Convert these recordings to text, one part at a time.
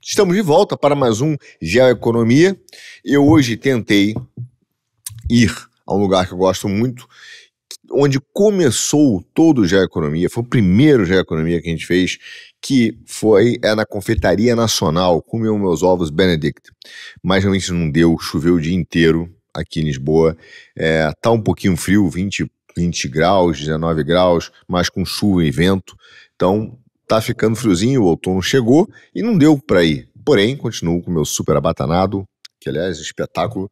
Estamos de volta para mais um Geoeconomia. Eu hoje tentei ir a um lugar que eu gosto muito, onde começou todo o Geoeconomia, foi o primeiro Geoeconomia que a gente fez, que foi na Confeitaria Nacional, comeu meus ovos Benedict. Mas realmente não deu, choveu o dia inteiro aqui em Lisboa. Tá um pouquinho frio, 20 graus, 19 graus, mas com chuva e vento. Então tá ficando friozinho, o outono chegou e não deu para ir. Porém, continuo com o meu super abatanado, que aliás é um espetáculo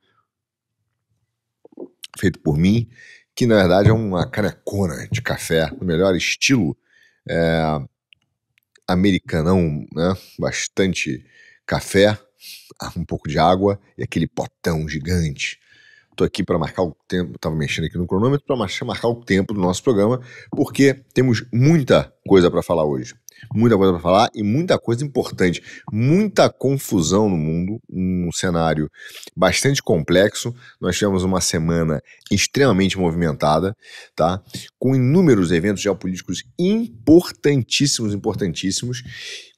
feito por mim, que na verdade é uma canecona de café, no melhor estilo americanão, né? Bastante café, um pouco de água e aquele potão gigante. Estou aqui para marcar o tempo, estava mexendo aqui no cronômetro para marcar o tempo do nosso programa, porque temos muita coisa para falar hoje. Muita coisa para falar e muita coisa importante. Muita confusão no mundo, um cenário bastante complexo. Nós tivemos uma semana extremamente movimentada, tá? Com inúmeros eventos geopolíticos importantíssimos,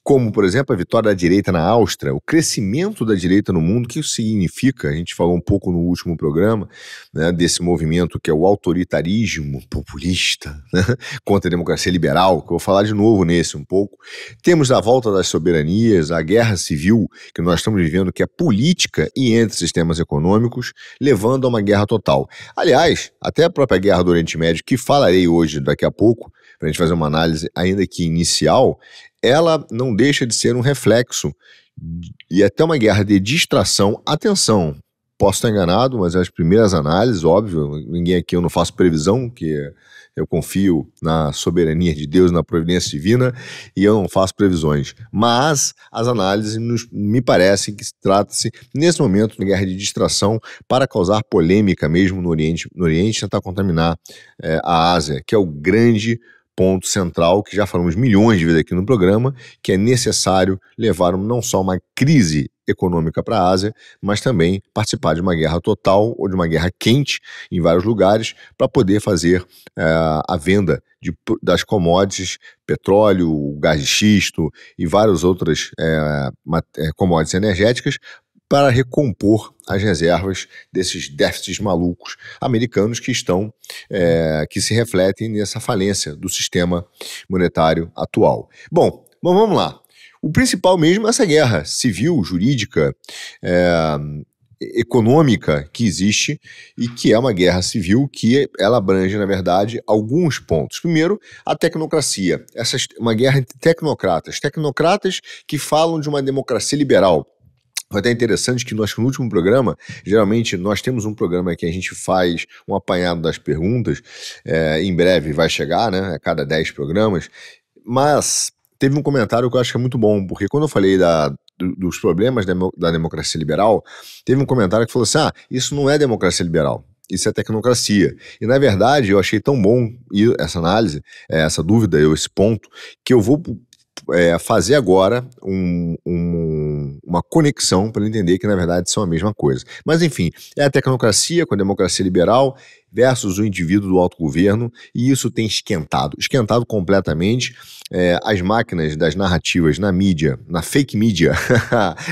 como, por exemplo, a vitória da direita na Áustria, o crescimento da direita no mundo. O que isso significa? A gente falou um pouco no último programa, né, desse movimento que é o autoritarismo populista, né, contra a democracia liberal, que eu vou falar de novo nesse um pouco. Temos a volta das soberanias, a guerra civil que nós estamos vivendo, que é política e entre sistemas econômicos, levando a uma guerra total. Aliás, até a própria guerra do Oriente Médio, que falarei hoje, daqui a pouco, para a gente fazer uma análise ainda que inicial, ela não deixa de ser um reflexo e até uma guerra de distração. Atenção, posso estar enganado, mas as primeiras análises, óbvio, ninguém aqui, eu não faço previsão, que eu confio na soberania de Deus, na providência divina, e eu não faço previsões. Mas as análises me parecem que trata-se, nesse momento, de guerra de distração para causar polêmica mesmo no Oriente tentar contaminar a Ásia, que é o grande ponto central, que já falamos milhões de vezes aqui no programa, que é necessário levar não só uma crise econômica para a Ásia, mas também participar de uma guerra total ou de uma guerra quente em vários lugares para poder fazer a venda das commodities, petróleo, gás de xisto e várias outras commodities energéticas, para recompor as reservas desses déficits malucos americanos que que se refletem nessa falência do sistema monetário atual. Bom, vamos lá. O principal mesmo é essa guerra civil, jurídica, econômica que existe, e que é uma guerra civil que ela abrange, na verdade, alguns pontos. Primeiro, a tecnocracia. Uma guerra entre tecnocratas que falam de uma democracia liberal. Foi até interessante que no último programa, geralmente nós temos um programa que a gente faz um apanhado das perguntas, em breve vai chegar, né, a cada 10 programas, mas teve um comentário que eu acho que é muito bom, porque quando eu falei dos problemas da democracia liberal, teve um comentário que falou assim, isso não é democracia liberal, isso é tecnocracia. E na verdade eu achei tão bom essa análise, essa dúvida, esse ponto, que eu vou fazer agora uma conexão para entender que na verdade são a mesma coisa. Mas enfim, é a tecnocracia com a democracia liberal versus o indivíduo do autogoverno, e isso tem esquentado completamente. As máquinas das narrativas na mídia, na fake mídia,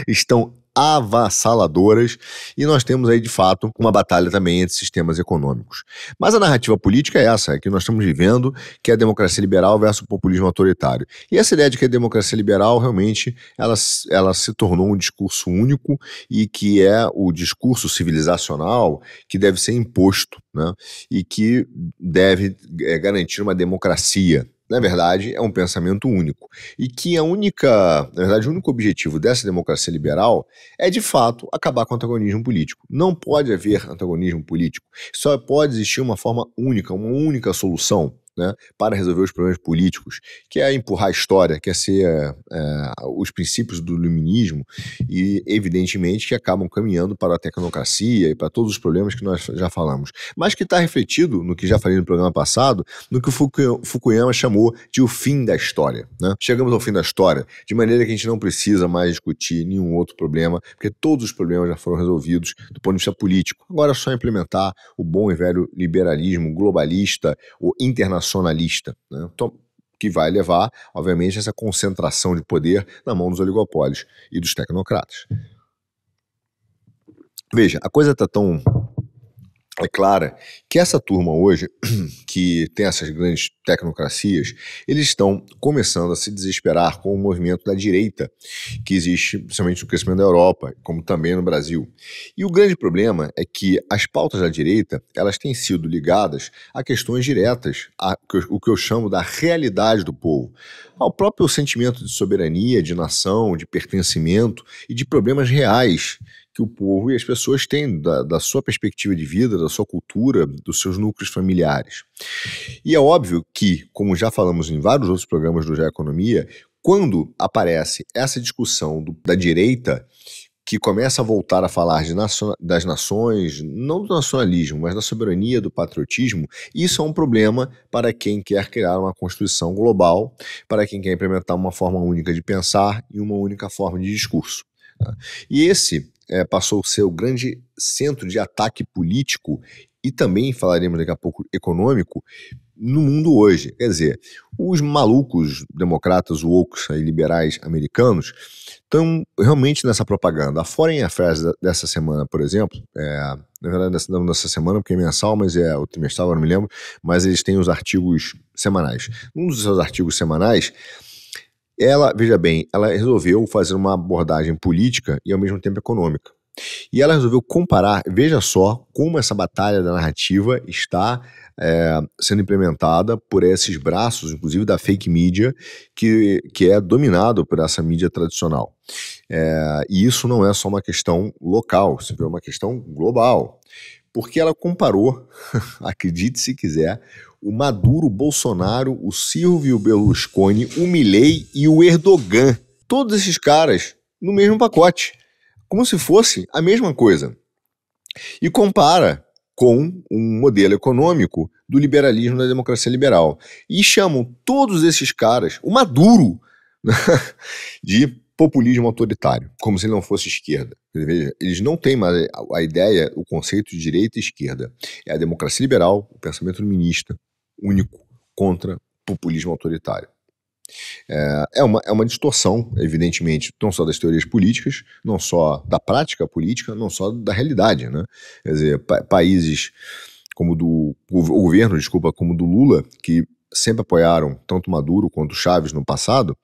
estão avassaladoras, e nós temos aí de fato uma batalha também entre sistemas econômicos. Mas a narrativa política é essa, que nós estamos vivendo, que é a democracia liberal versus o populismo autoritário. E essa ideia de que a democracia liberal realmente ela se tornou um discurso único, e que é o discurso civilizacional que deve ser imposto, né? E que deve garantir uma democracia. Na verdade, é um pensamento único. E que na verdade, o único objetivo dessa democracia liberal é, de fato, acabar com o antagonismo político. Não pode haver antagonismo político. Só pode existir uma forma única, uma única solução, né, para resolver os problemas políticos, que é empurrar a história, que é ser os princípios do iluminismo, e evidentemente que acabam caminhando para a tecnocracia e para todos os problemas que nós já falamos, mas que está refletido no que já falei no programa passado, no que o Fukuyama chamou de o fim da história, né? Chegamos ao fim da história, de maneira que a gente não precisa mais discutir nenhum outro problema, porque todos os problemas já foram resolvidos do ponto de vista político. Agora é só implementar o bom e velho liberalismo globalista ou internacionalista, né? Então, que vai levar, obviamente, a essa concentração de poder na mão dos oligopólios e dos tecnocratas. Veja, a coisa está tão clara que essa turma hoje, que tem essas grandes tecnocracias, eles estão começando a se desesperar com o movimento da direita que existe, principalmente no crescimento da Europa, como também no Brasil. E o grande problema é que as pautas da direita, elas têm sido ligadas a questões diretas, o que eu chamo da realidade do povo, ao próprio sentimento de soberania, de nação, de pertencimento e de problemas reais que o povo e as pessoas têm da sua perspectiva de vida, da sua cultura, dos seus núcleos familiares. E é óbvio que, como já falamos em vários outros programas do Já Economia, quando aparece essa discussão da direita, que começa a voltar a falar das nações, não do nacionalismo, mas da soberania, do patriotismo, isso é um problema para quem quer criar uma constituição global, para quem quer implementar uma forma única de pensar e uma única forma de discurso. Tá? E esse passou a ser o grande centro de ataque político e também, falaremos daqui a pouco, econômico, no mundo hoje. Quer dizer, os malucos democratas, woke e liberais americanos estão realmente nessa propaganda. A Foreign Affairs dessa semana, por exemplo, na verdade não dessa semana porque é mensal, mas é o trimestral, eu não me lembro, mas eles têm os artigos semanais. Um dos seus artigos semanais, veja bem, ela resolveu fazer uma abordagem política e ao mesmo tempo econômica. E ela resolveu comparar, veja só como essa batalha da narrativa está sendo implementada por esses braços, inclusive da fake media, que é dominado por essa mídia tradicional. E isso não é só uma questão local, isso é uma questão global. Porque ela comparou, acredite se quiser, o Maduro, o Bolsonaro, o Silvio Berlusconi, o Milei e o Erdogan. Todos esses caras no mesmo pacote, como se fosse a mesma coisa. E compara com um modelo econômico do liberalismo da democracia liberal. E chamam todos esses caras, o Maduro, de populismo autoritário, como se ele não fosse esquerda. Veja, eles não têm mais a ideia, o conceito de direita e esquerda. É a democracia liberal, o pensamento iluminista, único, contra populismo autoritário. É uma distorção, evidentemente, não só das teorias políticas, não só da prática política, não só da realidade, né? Quer dizer, países como o governo, como o do Lula, que sempre apoiaram tanto Maduro quanto Chávez no passado,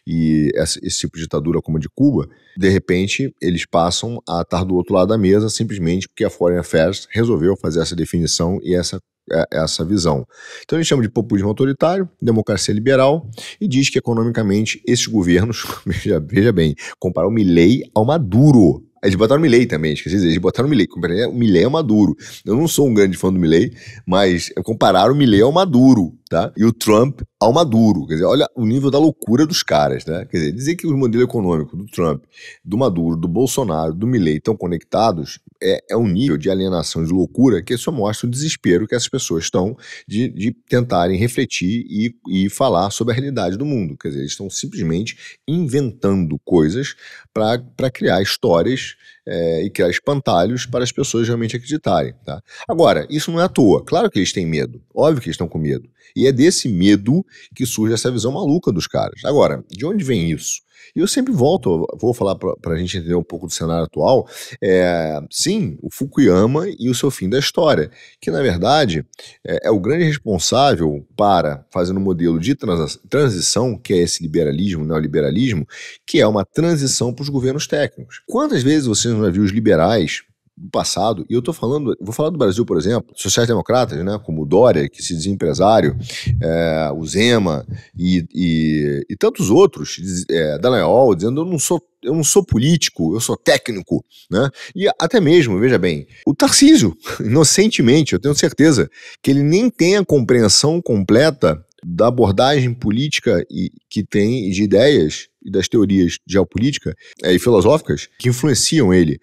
e esse tipo de ditadura como a de Cuba, de repente eles passam a estar do outro lado da mesa simplesmente porque a Foreign Affairs resolveu fazer essa definição e essa visão. Então ele chama de populismo autoritário, democracia liberal, e diz que economicamente esses governos, veja bem, comparam o Milei ao Maduro. Eles botaram o Milei também, esqueci de dizer, eles botaram o Milei, o Milei é o Maduro. Eu não sou um grande fã do Milei, mas compararam o Milei ao Maduro, tá? E o Trump ao Maduro. Quer dizer, olha o nível da loucura dos caras, né? Quer dizer que o modelo econômico do Trump, do Maduro, do Bolsonaro, do Milei estão conectados é um nível de alienação, de loucura, que só mostra o desespero que essas pessoas estão de tentarem refletir e falar sobre a realidade do mundo. Quer dizer, eles estão simplesmente inventando coisas para criar histórias e criar espantalhos para as pessoas realmente acreditarem. Tá? Agora, isso não é à toa. Claro que eles têm medo. Óbvio que eles estão com medo. E é desse medo que surge essa visão maluca dos caras. Agora, de onde vem isso? E eu sempre vou falar para a gente entender um pouco do cenário atual, sim, o Fukuyama e o seu fim da história, que na verdade é o grande responsável para fazer um modelo de transição, que é esse liberalismo, neoliberalismo, que é uma transição para os governos técnicos. Quantas vezes você já viu os liberais do passado, e eu vou falar do Brasil, por exemplo, sociais-democratas, né, como o Dória, que se dizia empresário, o Zema e tantos outros, Dallagnol, dizendo eu não sou político, eu sou técnico, né? E até mesmo, veja bem, o Tarcísio, inocentemente, eu tenho certeza que ele nem tem a compreensão completa da abordagem política que tem de ideias e das teorias de geopolítica e filosóficas que influenciam ele,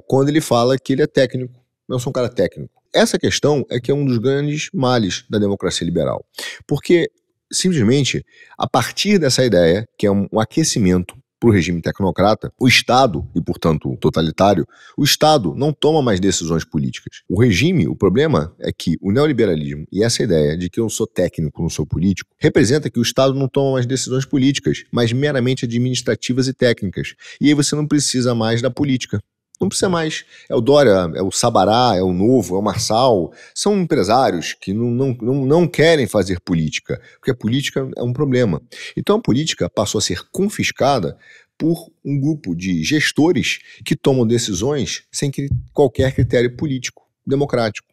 quando ele fala que ele é técnico, não sou um cara técnico. Essa questão é que é um dos grandes males da democracia liberal, porque simplesmente a partir dessa ideia, que é um aquecimento para o regime tecnocrata, o Estado, e portanto totalitário, o Estado não toma mais decisões políticas. O regime, o problema é que o neoliberalismo e essa ideia de que eu sou técnico, não sou político, representa que o Estado não toma mais decisões políticas, mas meramente administrativas e técnicas. E aí você não precisa mais da política. Não precisa mais. É o Dória, é o Sabará, é o Novo, é o Marçal. São empresários que não querem fazer política, porque a política é um problema. Então a política passou a ser confiscada por um grupo de gestores que tomam decisões sem qualquer critério político, democrático,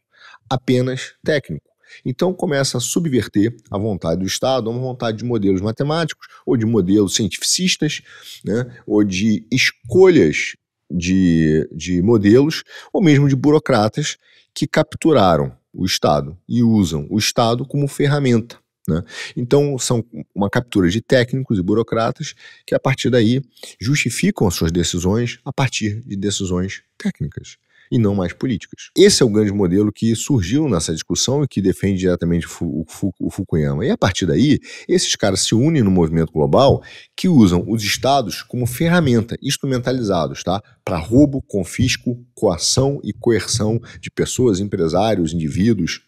apenas técnico. Então começa a subverter a vontade do Estado, a uma vontade de modelos matemáticos, ou de modelos cientificistas, né, ou de escolhas de modelos, ou mesmo de burocratas que capturaram o Estado e usam o Estado como ferramenta, né? Então são uma captura de técnicos e burocratas que a partir daí justificam as suas decisões a partir de decisões técnicas e não mais políticas. Esse é o grande modelo que surgiu nessa discussão e que defende diretamente o Fukuyama. E a partir daí, esses caras se unem no movimento global que usam os estados como ferramenta, instrumentalizados, tá? Para roubo, confisco, coação e coerção de pessoas, empresários, indivíduos,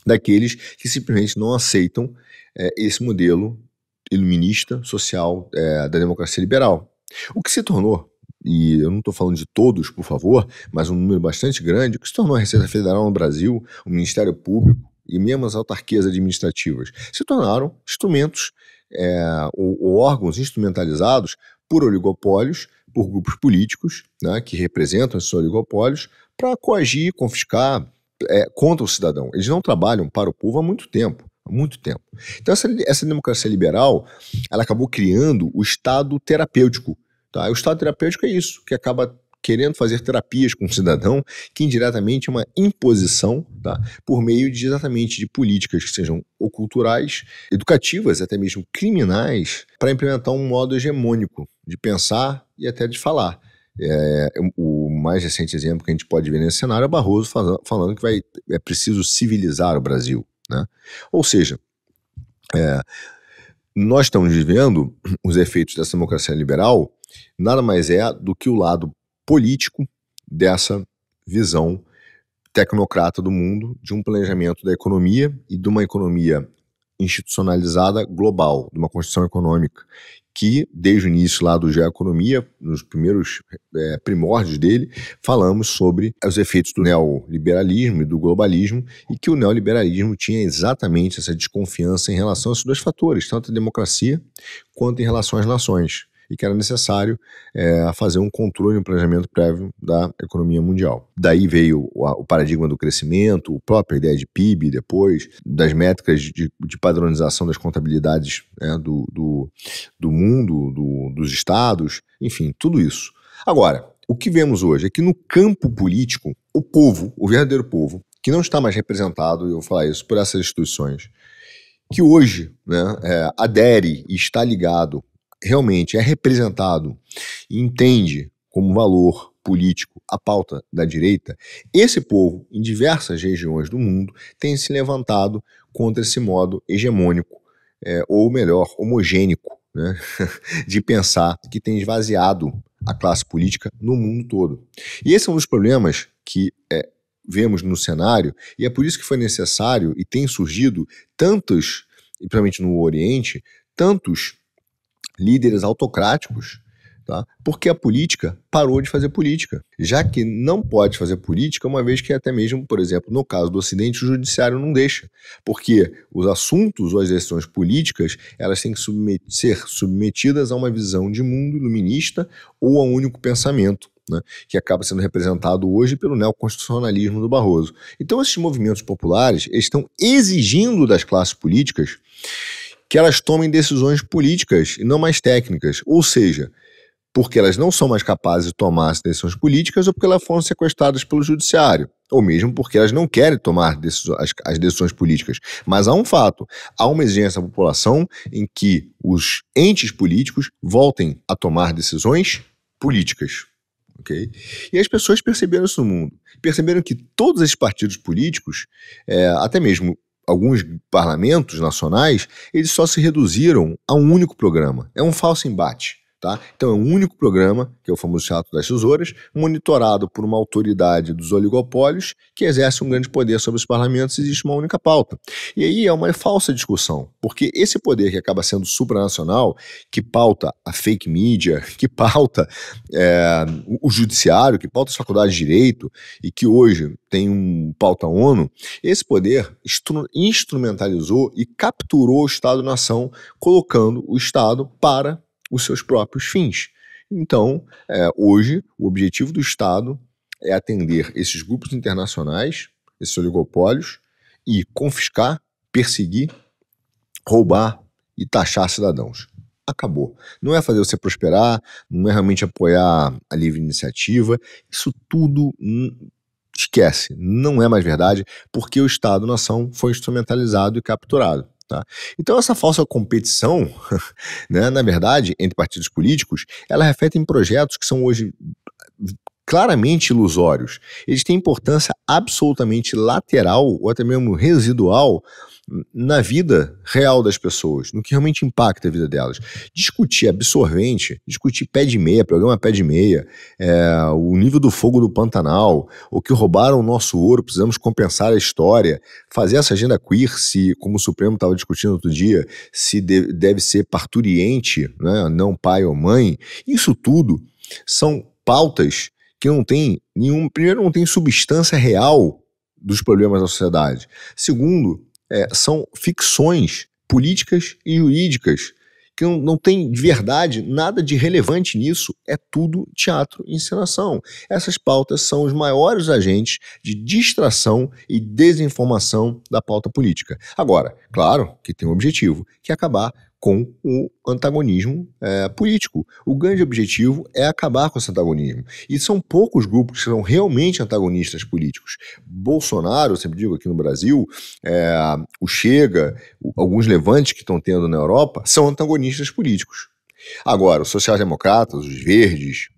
daqueles que simplesmente não aceitam esse modelo iluminista, social, da democracia liberal. O que se tornou, e eu não estou falando de todos, por favor, mas um número bastante grande, que se tornou a Receita Federal no Brasil, o Ministério Público e mesmo as autarquias administrativas, se tornaram instrumentos ou órgãos instrumentalizados por oligopólios, por grupos políticos, né, que representam esses oligopólios, para coagir, confiscar contra o cidadão. Eles não trabalham para o povo há muito tempo. Então essa democracia liberal, ela acabou criando o Estado terapêutico. Tá? O Estado terapêutico é isso, que acaba querendo fazer terapias com o cidadão, que indiretamente é uma imposição, tá? Por meio exatamente de políticas que sejam ou culturais, educativas, até mesmo criminais, para implementar um modo hegemônico de pensar e até de falar. O mais recente exemplo que a gente pode ver nesse cenário é Barroso falando que é preciso civilizar o Brasil, né? Ou seja, nós estamos vivendo os efeitos dessa democracia liberal, nada mais é do que o lado político dessa visão tecnocrata do mundo, de um planejamento da economia e de uma economia institucionalizada global, de uma construção econômica, que desde o início lá do Geoeconomia, nos primeiros primórdios dele, falamos sobre os efeitos do neoliberalismo e do globalismo, e que o neoliberalismo tinha exatamente essa desconfiança em relação a esses dois fatores, tanto a democracia quanto em relação às nações, e que era necessário fazer um controle e um planejamento prévio da economia mundial. Daí veio o paradigma do crescimento, a própria ideia de PIB depois, das métricas de padronização das contabilidades do mundo, dos estados, enfim, tudo isso. Agora, o que vemos hoje é que no campo político, o povo, o verdadeiro povo, que não está mais representado, e eu vou falar isso, por essas instituições, que hoje adere e está ligado, realmente é representado e entende como valor político a pauta da direita, esse povo, em diversas regiões do mundo, tem se levantado contra esse modo hegemônico, ou melhor, homogênico, né, de pensar, que tem esvaziado a classe política no mundo todo. E esse é um dos problemas que vemos no cenário, e é por isso que foi necessário e tem surgido tantos, e principalmente no Oriente, tantos líderes autocráticos, tá? Porque a política parou de fazer política. Já que não pode fazer política, uma vez que até mesmo, por exemplo, no caso do Ocidente, o judiciário não deixa. Porque os assuntos ou as decisões políticas, elas têm que ser submetidas a uma visão de mundo iluminista ou a um único pensamento, né, que acaba sendo representado hoje pelo neoconstitucionalismo do Barroso. Então esses movimentos populares, eles estão exigindo das classes políticas que elas tomem decisões políticas e não mais técnicas, ou seja, porque elas não são mais capazes de tomar as decisões políticas ou porque elas foram sequestradas pelo judiciário, ou mesmo porque elas não querem tomar as decisões políticas. Mas há um fato, há uma exigência da população em que os entes políticos voltem a tomar decisões políticas. Okay? E as pessoas perceberam isso no mundo, perceberam que todos esses partidos políticos, até mesmo alguns parlamentos nacionais, eles só se reduziram a um único programa. É um falso embate. Tá? Então é um único programa, que é o famoso Teatro das Tesouras, monitorado por uma autoridade dos oligopólios que exerce um grande poder sobre os parlamentos e existe uma única pauta. E aí é uma falsa discussão, porque esse poder que acaba sendo supranacional, que pauta a fake media, que pauta o judiciário, que pauta as faculdades de direito e que hoje tem um pauta ONU, esse poder instrumentalizou e capturou o Estado-nação, colocando o Estado para os seus próprios fins. Então, hoje, o objetivo do Estado é atender esses grupos internacionais, esses oligopólios, e confiscar, perseguir, roubar e taxar cidadãos. Acabou. Não é fazer você prosperar, não é realmente apoiar a livre iniciativa, isso tudo esquece, não é mais verdade, porque o Estado-nação foi instrumentalizado e capturado. Tá? Então essa falsa competição, né, na verdade, entre partidos políticos, ela reflete em projetos que são hoje claramente ilusórios. Eles têm importância absolutamente lateral ou até mesmo residual na vida real das pessoas, no que realmente impacta a vida delas. Discutir absorvente, discutir pé de meia, programa pé de meia, o nível do fogo do Pantanal, ou que roubaram o nosso ouro, precisamos compensar a história, fazer essa agenda queer, se, como o Supremo estava discutindo outro dia, se deve ser parturiente, né, não pai ou mãe, isso tudo são pautas que não tem primeiro, não tem substância real dos problemas da sociedade. Segundo, são ficções políticas e jurídicas que não tem de verdade nada de relevante nisso, é tudo teatro e encenação. Essas pautas são os maiores agentes de distração e desinformação da pauta política. Agora, claro que tem um objetivo, que é acabar com o antagonismo político. O grande objetivo é acabar com esse antagonismo. E são poucos grupos que são realmente antagonistas políticos. Bolsonaro, eu sempre digo aqui no Brasil, o Chega, alguns levantes que estão tendo na Europa, são antagonistas políticos. Agora, os social-democratas, os verdes,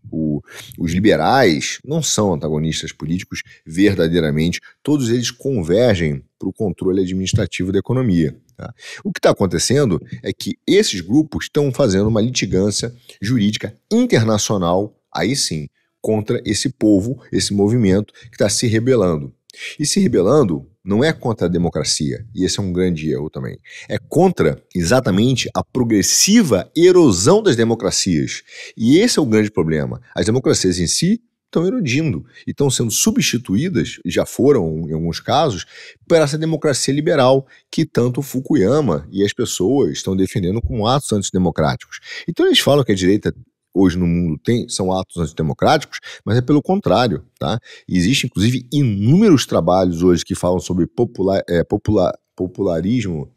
os liberais, não são antagonistas políticos verdadeiramente. Todos eles convergem para o controle administrativo da economia. Tá? O que está acontecendo é que esses grupos estão fazendo uma litigância jurídica internacional, aí sim, contra esse povo, esse movimento que está se rebelando. E se rebelando não é contra a democracia, e esse é um grande erro também. É contra, exatamente, a progressiva erosão das democracias. E esse é o grande problema. As democracias em si estão erodindo e estão sendo substituídas, já foram em alguns casos, por essa democracia liberal que tanto Fukuyama e as pessoas estão defendendo como atos antidemocráticos. Então eles falam que a direita hoje no mundo são atos antidemocráticos, mas é pelo contrário, tá? Existem, inclusive, inúmeros trabalhos hoje que falam sobre populismo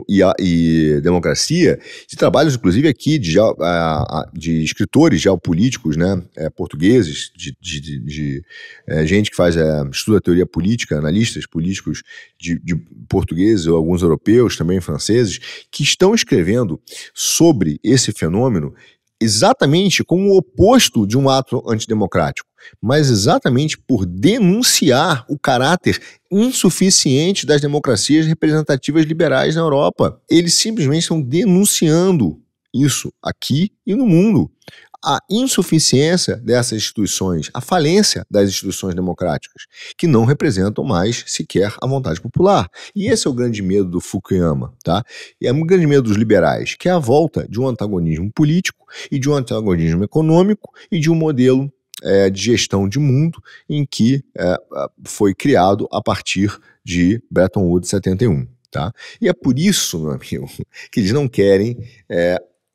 e democracia, de trabalhos, inclusive, aqui de escritores geopolíticos, né, portugueses, de gente que estuda teoria política, analistas políticos de portugueses ou alguns europeus, também franceses, que estão escrevendo sobre esse fenômeno exatamente como o oposto de um ato antidemocrático, mas exatamente por denunciar o caráter insuficiente das democracias representativas liberais na Europa. Eles simplesmente estão denunciando isso aqui e no mundo. A insuficiência dessas instituições, a falência das instituições democráticas, que não representam mais sequer a vontade popular. E esse é o grande medo do Fukuyama, tá? E é o grande medo dos liberais, que é a volta de um antagonismo político e de um antagonismo econômico e de um modelo de gestão de mundo em que foi criado a partir de Bretton Woods 71, tá? E é por isso, meu amigo, que eles não querem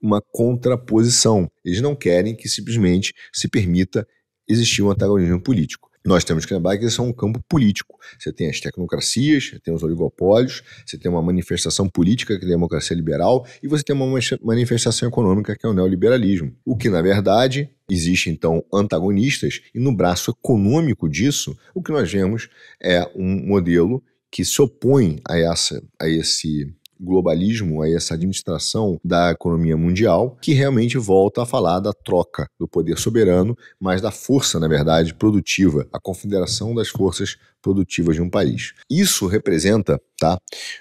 uma contraposição. Eles não querem que simplesmente se permita existir um antagonismo político. Nós temos que lembrar que isso é um campo político. Você tem as tecnocracias, você tem os oligopólios, você tem uma manifestação política, que é a democracia liberal, e você tem uma manifestação econômica, que é o neoliberalismo. O que, na verdade, existe, então, antagonistas, e no braço econômico disso, o que nós vemos é um modelo que se opõe a esse globalismo, a essa administração da economia mundial, que realmente volta a falar da troca do poder soberano, mas da força, na verdade, produtiva, a confederação das forças produtivas de um país. Isso representa, tá,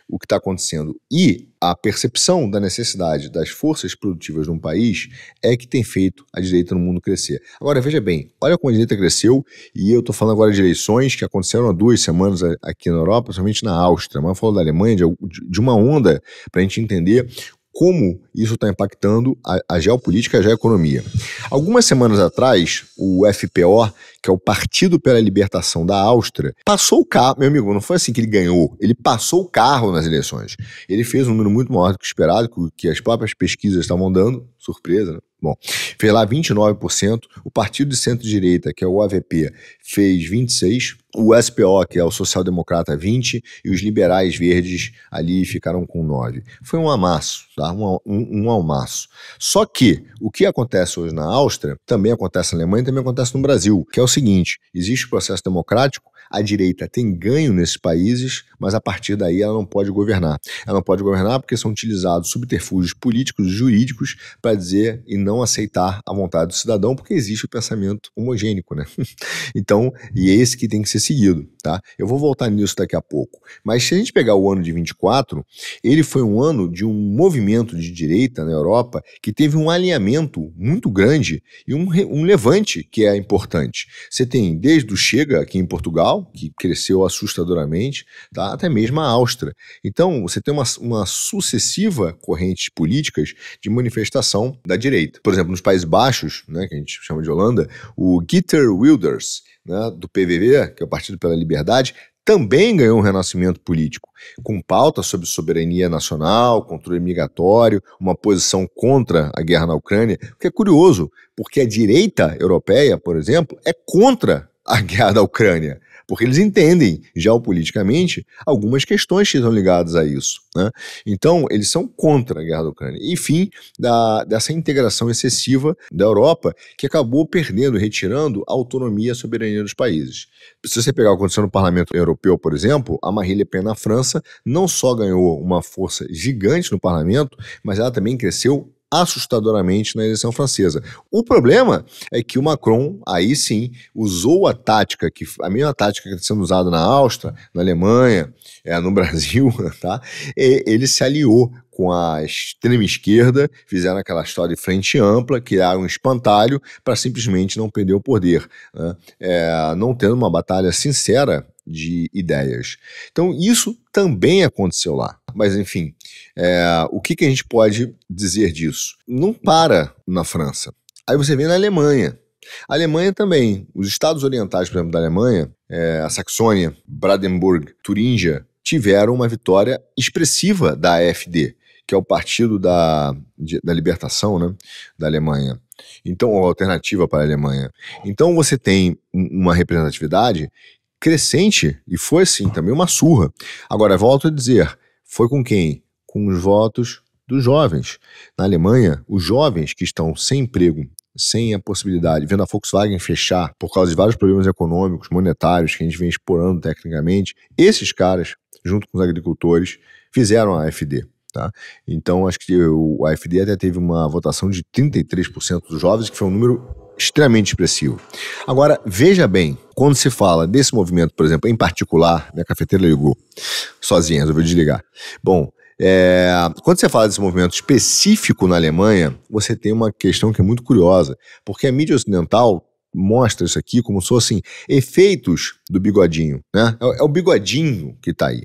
o que está acontecendo. E a percepção da necessidade das forças produtivas de um país é que tem feito a direita no mundo crescer. Agora, veja bem, olha como a direita cresceu, e eu estou falando agora de eleições que aconteceram há 2 semanas aqui na Europa, principalmente na Áustria, mas eu falo da Alemanha, de uma onda para a gente entender como isso está impactando a geopolítica e a geoeconomia. Algumas semanas atrás, o FPO, que é o Partido pela Libertação da Áustria, passou o carro, meu amigo, não foi assim que ele ganhou, ele passou o carro nas eleições. Ele fez um número muito maior do que esperado, que as próprias pesquisas estavam dando, surpresa, né? Bom, fez lá 29%, o partido de centro-direita, que é o AVP, fez 26%, o SPO, que é o social-democrata, 20%, e os liberais verdes ali ficaram com 9%. Foi um amasso, tá? Um amasso. Só que o que acontece hoje na Áustria, também acontece na Alemanha, também acontece no Brasil, que é o seguinte, existe o processo democrático, a direita tem ganho nesses países, mas a partir daí ela não pode governar. Ela não pode governar porque são utilizados subterfúgios políticos e jurídicos para dizer e não aceitar a vontade do cidadão, porque existe o pensamento homogênico, né? Então, e é esse que tem que ser seguido, tá? Eu vou voltar nisso daqui a pouco. Mas se a gente pegar o ano de 24, ele foi um ano de um movimento de direita na Europa que teve um alinhamento muito grande e um levante que é importante. Você tem desde o Chega aqui em Portugal, que cresceu assustadoramente, tá? Até mesmo a Áustria. Então, você tem uma sucessiva correntes políticas de manifestação da direita. Por exemplo, nos Países Baixos, né, que a gente chama de Holanda, o Geert Wilders, né, do PVV, que é o Partido pela Liberdade, também ganhou um renascimento político, com pauta sobre soberania nacional, controle migratório, uma posição contra a guerra na Ucrânia, o que é curioso, porque a direita europeia, por exemplo, é contra a guerra da Ucrânia, porque eles entendem, geopoliticamente, algumas questões que estão ligadas a isso, né? Então, eles são contra a guerra da Ucrânia. Enfim, dessa integração excessiva da Europa, que acabou perdendo, retirando a autonomia e a soberania dos países. Se você pegar o que aconteceu no Parlamento Europeu, por exemplo, a Marine Le Pen na França não só ganhou uma força gigante no parlamento, mas ela também cresceu assustadoramente na eleição francesa. O problema é que o Macron, aí sim, usou a mesma tática que está sendo usada na Áustria, na Alemanha, no Brasil, tá? Ele se aliou com a extrema esquerda, fizeram aquela história de frente ampla, criaram um espantalho para simplesmente não perder o poder, né? Não tendo uma batalha sincera de ideias. Então isso também aconteceu lá. Mas enfim, o que a gente pode dizer disso? Não para na França. Aí você vem na Alemanha. A Alemanha também. Os estados orientais, por exemplo, da Alemanha, a Saxônia, Brandenburg, Turíngia, tiveram uma vitória expressiva da AfD, que é o Partido da Libertação, né, da Alemanha. Então, a alternativa para a Alemanha. Então você tem uma representatividade crescente, e foi sim também uma surra. Agora, volto a dizer, foi com quem? Com os votos dos jovens. Na Alemanha, os jovens que estão sem emprego, sem a possibilidade, vendo a Volkswagen fechar por causa de vários problemas econômicos, monetários, que a gente vem explorando tecnicamente, esses caras, junto com os agricultores, fizeram a AfD. Tá? Então, acho que o AfD até teve uma votação de 33% dos jovens, que foi um número extremamente expressivo. Agora, veja bem, quando se fala desse movimento, por exemplo, em particular, minha cafeteira ligou sozinha, resolveu desligar. Bom, quando você fala desse movimento específico na Alemanha, você tem uma questão que é muito curiosa, porque a mídia ocidental mostra isso aqui como se fossem efeitos do bigodinho, né? É o bigodinho que está aí.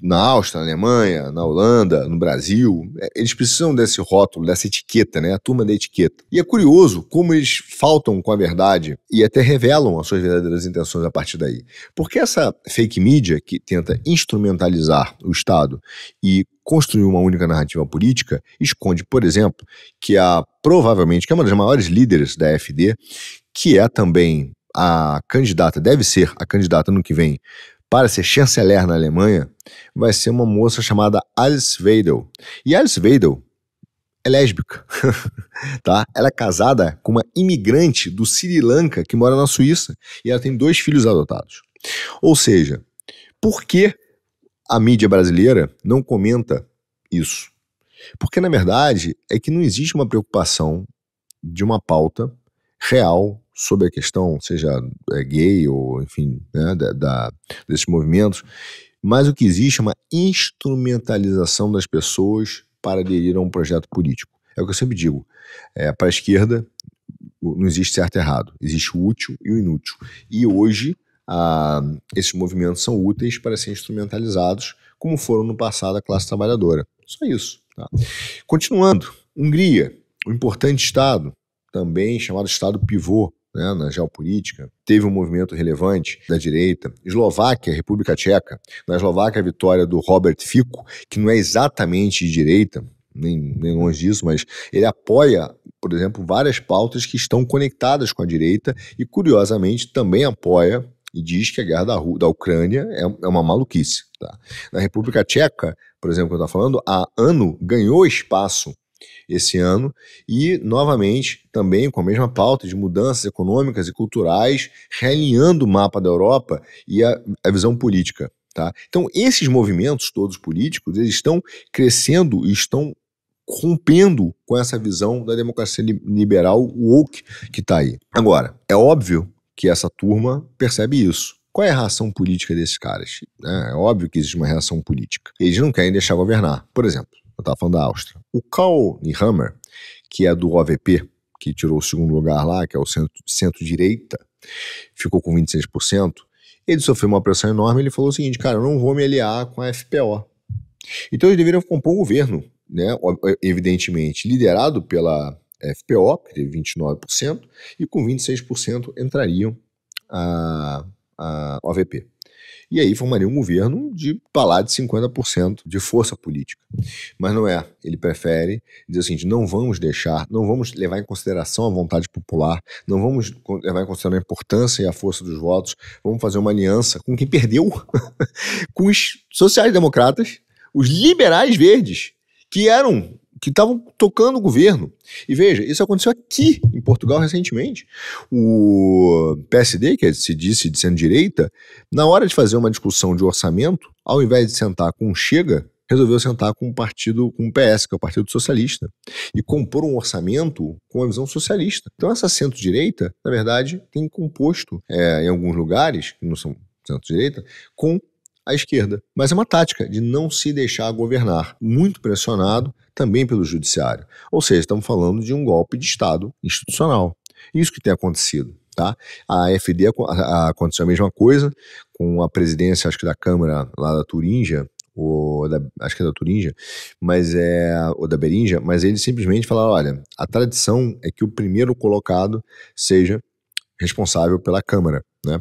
Na Áustria, na Alemanha, na Holanda, no Brasil, eles precisam desse rótulo, dessa etiqueta, né? A turma da etiqueta. E é curioso como eles faltam com a verdade e até revelam as suas verdadeiras intenções a partir daí. Porque essa fake media que tenta instrumentalizar o Estado e construir uma única narrativa política esconde, por exemplo, que provavelmente, que é uma das maiores líderes da AfD, que é também a candidata, deve ser a candidata ano que vem para ser chanceler na Alemanha, vai ser uma moça chamada Alice Weidel. E Alice Weidel é lésbica, tá? Ela é casada com uma imigrante do Sri Lanka que mora na Suíça e ela tem 2 filhos adotados. Ou seja, por que a mídia brasileira não comenta isso? Porque, na verdade, é que não existe uma preocupação de uma pauta real sobre a questão, seja gay ou, enfim, né, desses movimentos, mas o que existe é uma instrumentalização das pessoas para aderir a um projeto político. É o que eu sempre digo, para a esquerda não existe certo e errado, existe o útil e o inútil. E hoje esses movimentos são úteis para serem instrumentalizados, como foram no passado a classe trabalhadora. Só isso. Tá? Continuando, Hungria, um importante Estado, também chamado Estado pivô, né, na geopolítica, teve um movimento relevante da direita. Eslováquia, República Tcheca. Na Eslováquia, a vitória do Robert Fico, que não é exatamente de direita, nem longe disso, mas ele apoia, por exemplo, várias pautas que estão conectadas com a direita e, curiosamente, também apoia e diz que a guerra da Ucrânia é uma maluquice. Tá? Na República Tcheca, por exemplo, que eu estou falando, a ANO ganhou espaço esse ano e, novamente, também com a mesma pauta de mudanças econômicas e culturais, realinhando o mapa da Europa e a visão política. Tá? Então, esses movimentos todos políticos, eles estão crescendo e estão rompendo com essa visão da democracia liberal woke que está aí. Agora, é óbvio que essa turma percebe isso. Qual é a reação política desses caras? É óbvio que existe uma reação política. Eles não querem deixar governar. Por exemplo, eu estava falando da Áustria. O Karl Nehammer, que é do OVP, que tirou o segundo lugar lá, que é o centro-direita, ficou com 26%, ele sofreu uma pressão enorme. Ele falou o seguinte, cara, eu não vou me aliar com a FPO. Então eles deveriam compor um governo, né, evidentemente, liderado pela FPO, que teve 29%, e com 26% entrariam a OVP. E aí formaria um governo de falar de 50% de força política. Mas não é. Ele prefere dizer o seguinte, não vamos levar em consideração a vontade popular, não vamos levar em consideração a importância e a força dos votos, vamos fazer uma aliança com quem perdeu, com os sociais-democratas, os liberais verdes, que estavam tocando o governo. E veja, isso aconteceu aqui em Portugal recentemente. O PSD, que se disse de centro-direita, na hora de fazer uma discussão de orçamento, ao invés de sentar com o Chega, resolveu sentar com o partido, com o PS, que é o Partido Socialista, e compor um orçamento com uma visão socialista. Então essa centro-direita, na verdade, tem composto, em alguns lugares, que não são centro-direita, com a esquerda. Mas é uma tática de não se deixar governar, muito pressionado também pelo judiciário. Ou seja, estamos falando de um golpe de Estado institucional. Isso que tem acontecido. Tá? A AfD aconteceu a mesma coisa com a presidência, acho que da Câmara lá da Turíngia, acho que é da Turíngia, ou da Beringia, mas eles simplesmente falaram, olha, a tradição é que o primeiro colocado seja responsável pela Câmara, né,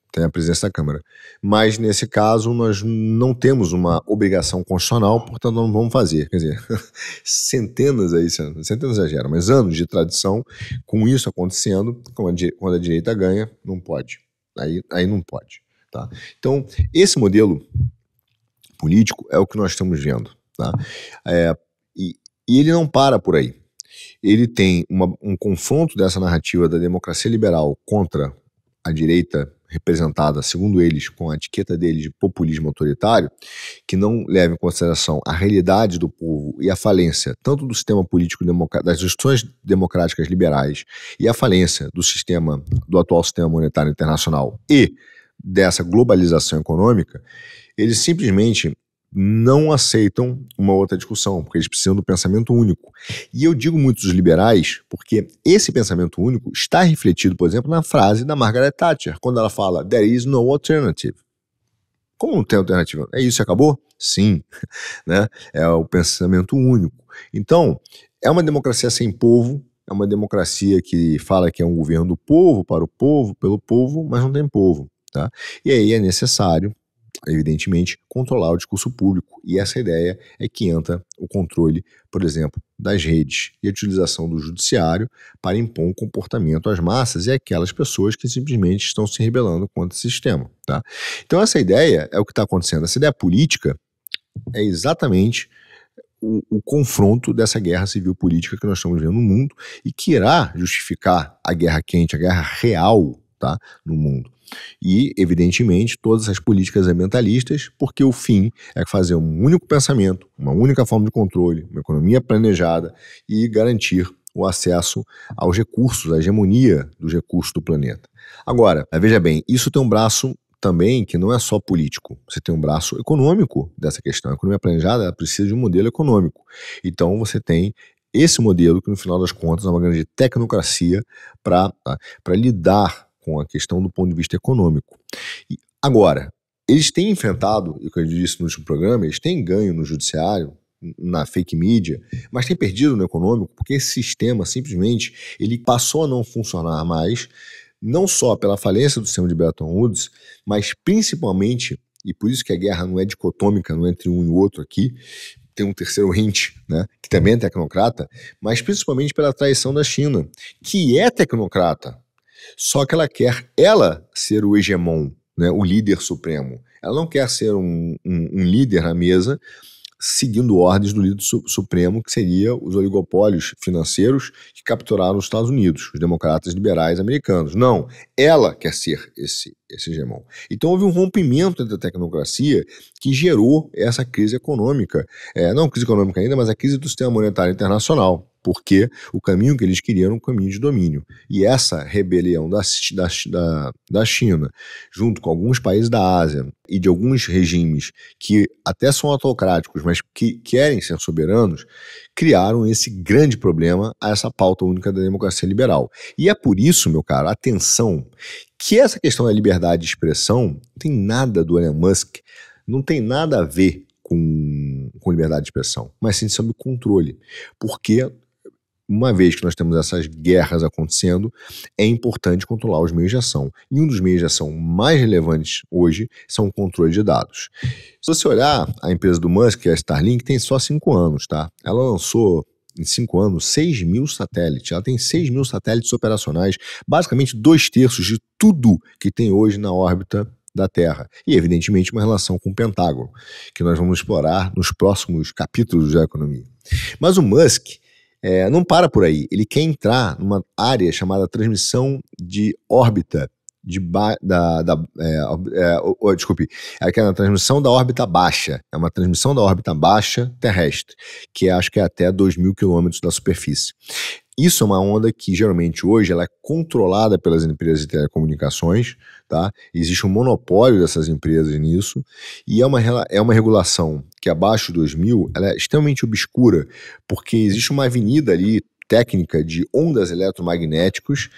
tem a presidência da Câmara. Mas, nesse caso, nós não temos uma obrigação constitucional, portanto, não vamos fazer. Quer dizer, centenas exageram, mas anos de tradição com isso acontecendo, quando a direita ganha, não pode. Aí não pode. Tá? Então, esse modelo político é o que nós estamos vendo. Tá? E ele não para por aí. Ele tem um confronto dessa narrativa da democracia liberal contra a direita representada, segundo eles, com a etiqueta deles de populismo autoritário, que não leva em consideração a realidade do povo e a falência tanto do sistema político das instituições democráticas liberais e a falência do atual sistema monetário internacional e dessa globalização econômica, eles simplesmente não aceitam uma outra discussão, porque eles precisam do pensamento único. E eu digo muito dos liberais, porque esse pensamento único está refletido, por exemplo, na frase da Margaret Thatcher, quando ela fala, there is no alternative. Como não tem alternativa? É isso e acabou? Sim. Né? É o pensamento único. Então, é uma democracia sem povo, é uma democracia que fala que é um governo do povo, para o povo, pelo povo, mas não tem povo. Tá? E aí é necessário, evidentemente, controlar o discurso público. E essa ideia é que entra o controle, por exemplo, das redes e a utilização do judiciário para impor um comportamento às massas e àquelas pessoas que simplesmente estão se rebelando contra o sistema. Tá? Então essa ideia é o que está acontecendo. Essa ideia política é exatamente o confronto dessa guerra civil política que nós estamos vendo no mundo e que irá justificar a guerra quente, a guerra real, tá, no mundo. E, evidentemente, todas as políticas ambientalistas, porque o fim é fazer um único pensamento, uma única forma de controle, uma economia planejada e garantir o acesso aos recursos, à hegemonia dos recursos do planeta. Agora, veja bem, isso tem um braço também que não é só político, você tem um braço econômico dessa questão. A economia planejada ela precisa de um modelo econômico. Então você tem esse modelo que no final das contas é uma grande tecnocracia para lidar com a questão do ponto de vista econômico. E, agora, eles têm enfrentado, e o que eu disse no último programa, eles têm ganho no judiciário, na fake media, mas têm perdido no econômico porque esse sistema simplesmente ele passou a não funcionar mais, não só pela falência do sistema de Bretton Woods, mas principalmente, e por isso que a guerra não é dicotômica, não é entre um e outro aqui, tem um terceiro ente, né, que também é tecnocrata, mas principalmente pela traição da China, que é tecnocrata, só que ela quer ser o hegemon, né, o líder supremo. Ela não quer ser um líder na mesa seguindo ordens do líder supremo, que seria os oligopólios financeiros que capturaram os Estados Unidos, os democratas liberais americanos. Não, ela quer ser esse hegemon. Então houve um rompimento entre a tecnocracia que gerou essa crise econômica. Não crise econômica ainda, mas a crise do sistema monetário internacional, porque o caminho que eles queriam era um caminho de domínio. E essa rebelião da China, junto com alguns países da Ásia e de alguns regimes que até são autocráticos, mas que querem ser soberanos, criaram esse grande problema a essa pauta única da democracia liberal. E é por isso, meu caro, atenção, que essa questão da liberdade de expressão não tem nada do Elon Musk, não tem nada a ver com liberdade de expressão, mas sim sobre controle. Porque uma vez que nós temos essas guerras acontecendo, é importante controlar os meios de ação. E um dos meios de ação mais relevantes hoje são o controle de dados. Se você olhar a empresa do Musk, que é a Starlink, tem só 5 anos, tá? Ela lançou em 5 anos 6 mil satélites. Ela tem 6 mil satélites operacionais, basicamente 2/3 de tudo que tem hoje na órbita da Terra. E, evidentemente, uma relação com o Pentágono, que nós vamos explorar nos próximos capítulos da economia. Mas o Musk não para por aí, ele quer entrar numa área chamada transmissão de órbita, é na transmissão da órbita baixa, é uma transmissão da órbita baixa terrestre, que acho que é até 2.000 quilômetros da superfície. Isso é uma onda que geralmente hoje ela é controlada pelas empresas de telecomunicações, tá? Existe um monopólio dessas empresas nisso e é uma regulação que abaixo de 2.000 ela é extremamente obscura, porque existe uma avenida ali técnica de ondas eletromagnéticas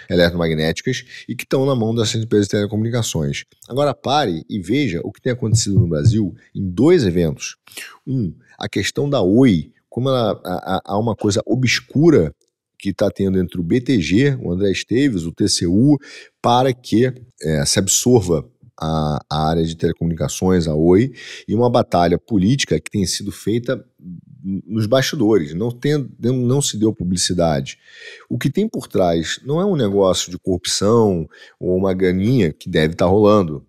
e que estão na mão dessas empresas de telecomunicações. Agora pare e veja o que tem acontecido no Brasil em 2 eventos. A questão da Oi, como há uma coisa obscura que está tendo entre o BTG, o André Esteves, o TCU, para que se absorva a área de telecomunicações, a Oi, e uma batalha política que tem sido feita nos bastidores, não se deu publicidade. O que tem por trás não é um negócio de corrupção ou uma ganinha que deve estar rolando,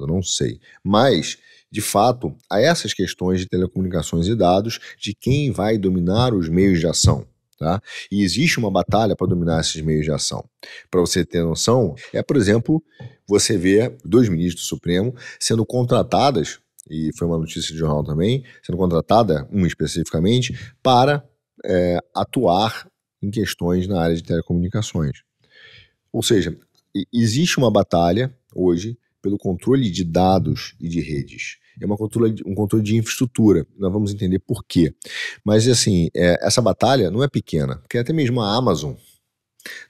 não sei, mas de fato, há essas questões de telecomunicações e dados de quem vai dominar os meios de ação. Tá? E existe uma batalha para dominar esses meios de ação. Para você ter noção, por exemplo, você vê 2 ministros do Supremo sendo contratadas, e foi uma notícia de jornal também, sendo contratada, uma especificamente, para atuar em questões na área de telecomunicações. Ou seja, existe uma batalha hoje pelo controle de dados e de redes. É um controle de infraestrutura. Nós vamos entender por quê. Mas, assim, essa batalha não é pequena, porque até mesmo a Amazon,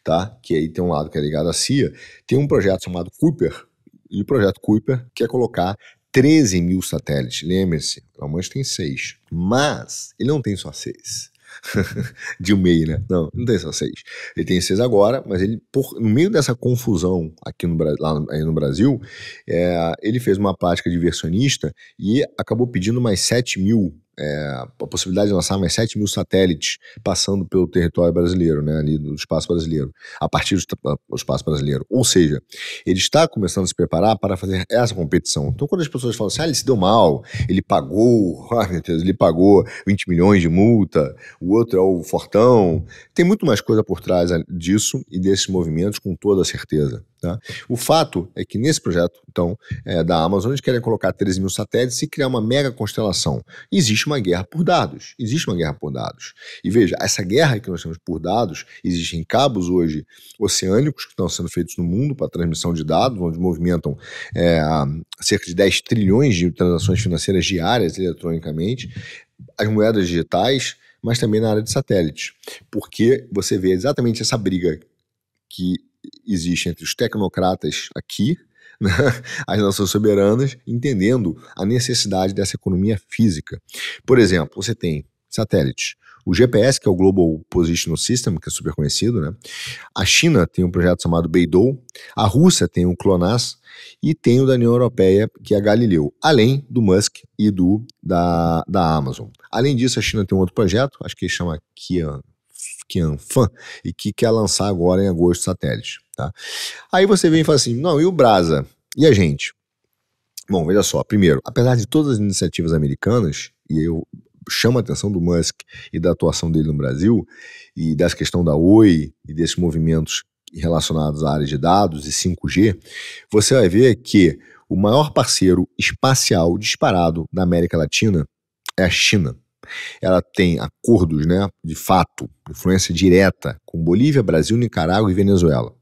tá? Que aí tem um lado que é ligado à CIA, tem um projeto chamado Kuiper, e o projeto Kuiper quer colocar 13 mil satélites. Lembre-se, o Elon Musk tem 6, mas ele não tem só 6. De um meio, né? Não tem só 6. Ele tem 6 agora, mas ele, no meio dessa confusão aqui no Brasil, ele fez uma prática diversionista e acabou pedindo mais 7 mil, a possibilidade de lançar mais 7 mil satélites passando pelo território brasileiro, né? Ali do espaço brasileiro, a partir do espaço brasileiro. Ou seja, ele está começando a se preparar para fazer essa competição. Então, quando as pessoas falam assim, ele se deu mal, ele pagou, meu Deus, ele pagou 20 milhões de multa, o outro é o fortão. Tem muito mais coisa por trás disso e desses movimentos, com toda certeza. Tá? O fato é que nesse projeto, então, da Amazon, eles querem colocar 13 mil satélites e criar uma mega constelação. Existe uma guerra por dados. Existe uma guerra por dados. E veja, essa guerra que nós temos por dados, existem cabos hoje oceânicos que estão sendo feitos no mundo para transmissão de dados, onde movimentam cerca de 10 trilhões de transações financeiras diárias eletronicamente, as moedas digitais, mas também na área de satélites. Porque você vê exatamente essa briga que existe entre os tecnocratas aqui, né, as nações soberanas, entendendo a necessidade dessa economia física. Por exemplo, você tem satélites, o GPS, que é o Global Positional System, que é super conhecido, né? A China tem um projeto chamado Beidou, a Rússia tem o GLONASS e tem o da União Europeia, que é a Galileu, além do Musk e da Amazon. Além disso, a China tem um outro projeto, acho que chama Qianfan, e que quer lançar agora em agosto satélites. Tá? Aí você vem e fala assim, não, e o Brasa? E a gente? Bom, veja só, primeiro, apesar de todas as iniciativas americanas, e eu chamo a atenção do Musk e da atuação dele no Brasil, e dessa questão da Oi, e desses movimentos relacionados à área de dados e 5G, você vai ver que o maior parceiro espacial disparado da América Latina é a China. Ela tem acordos, né, de fato, influência direta com Bolívia, Brasil, Nicarágua e Venezuela.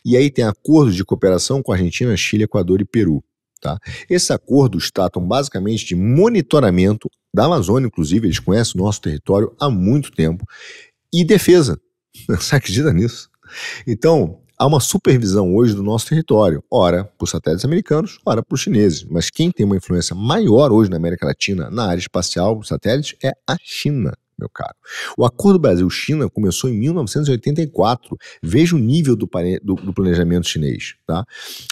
E aí tem acordos de cooperação com Argentina, Chile, Equador e Peru. Tá? Esses acordos tratam basicamente de monitoramento da Amazônia, inclusive, eles conhecem o nosso território há muito tempo, e defesa. Você acredita nisso? Então, há uma supervisão hoje do nosso território, ora por satélites americanos, ora por chineses. Mas quem tem uma influência maior hoje na América Latina, na área espacial, satélites, é a China, meu caro. O Acordo Brasil-China começou em 1984. Veja o nível do planejamento chinês. Tá?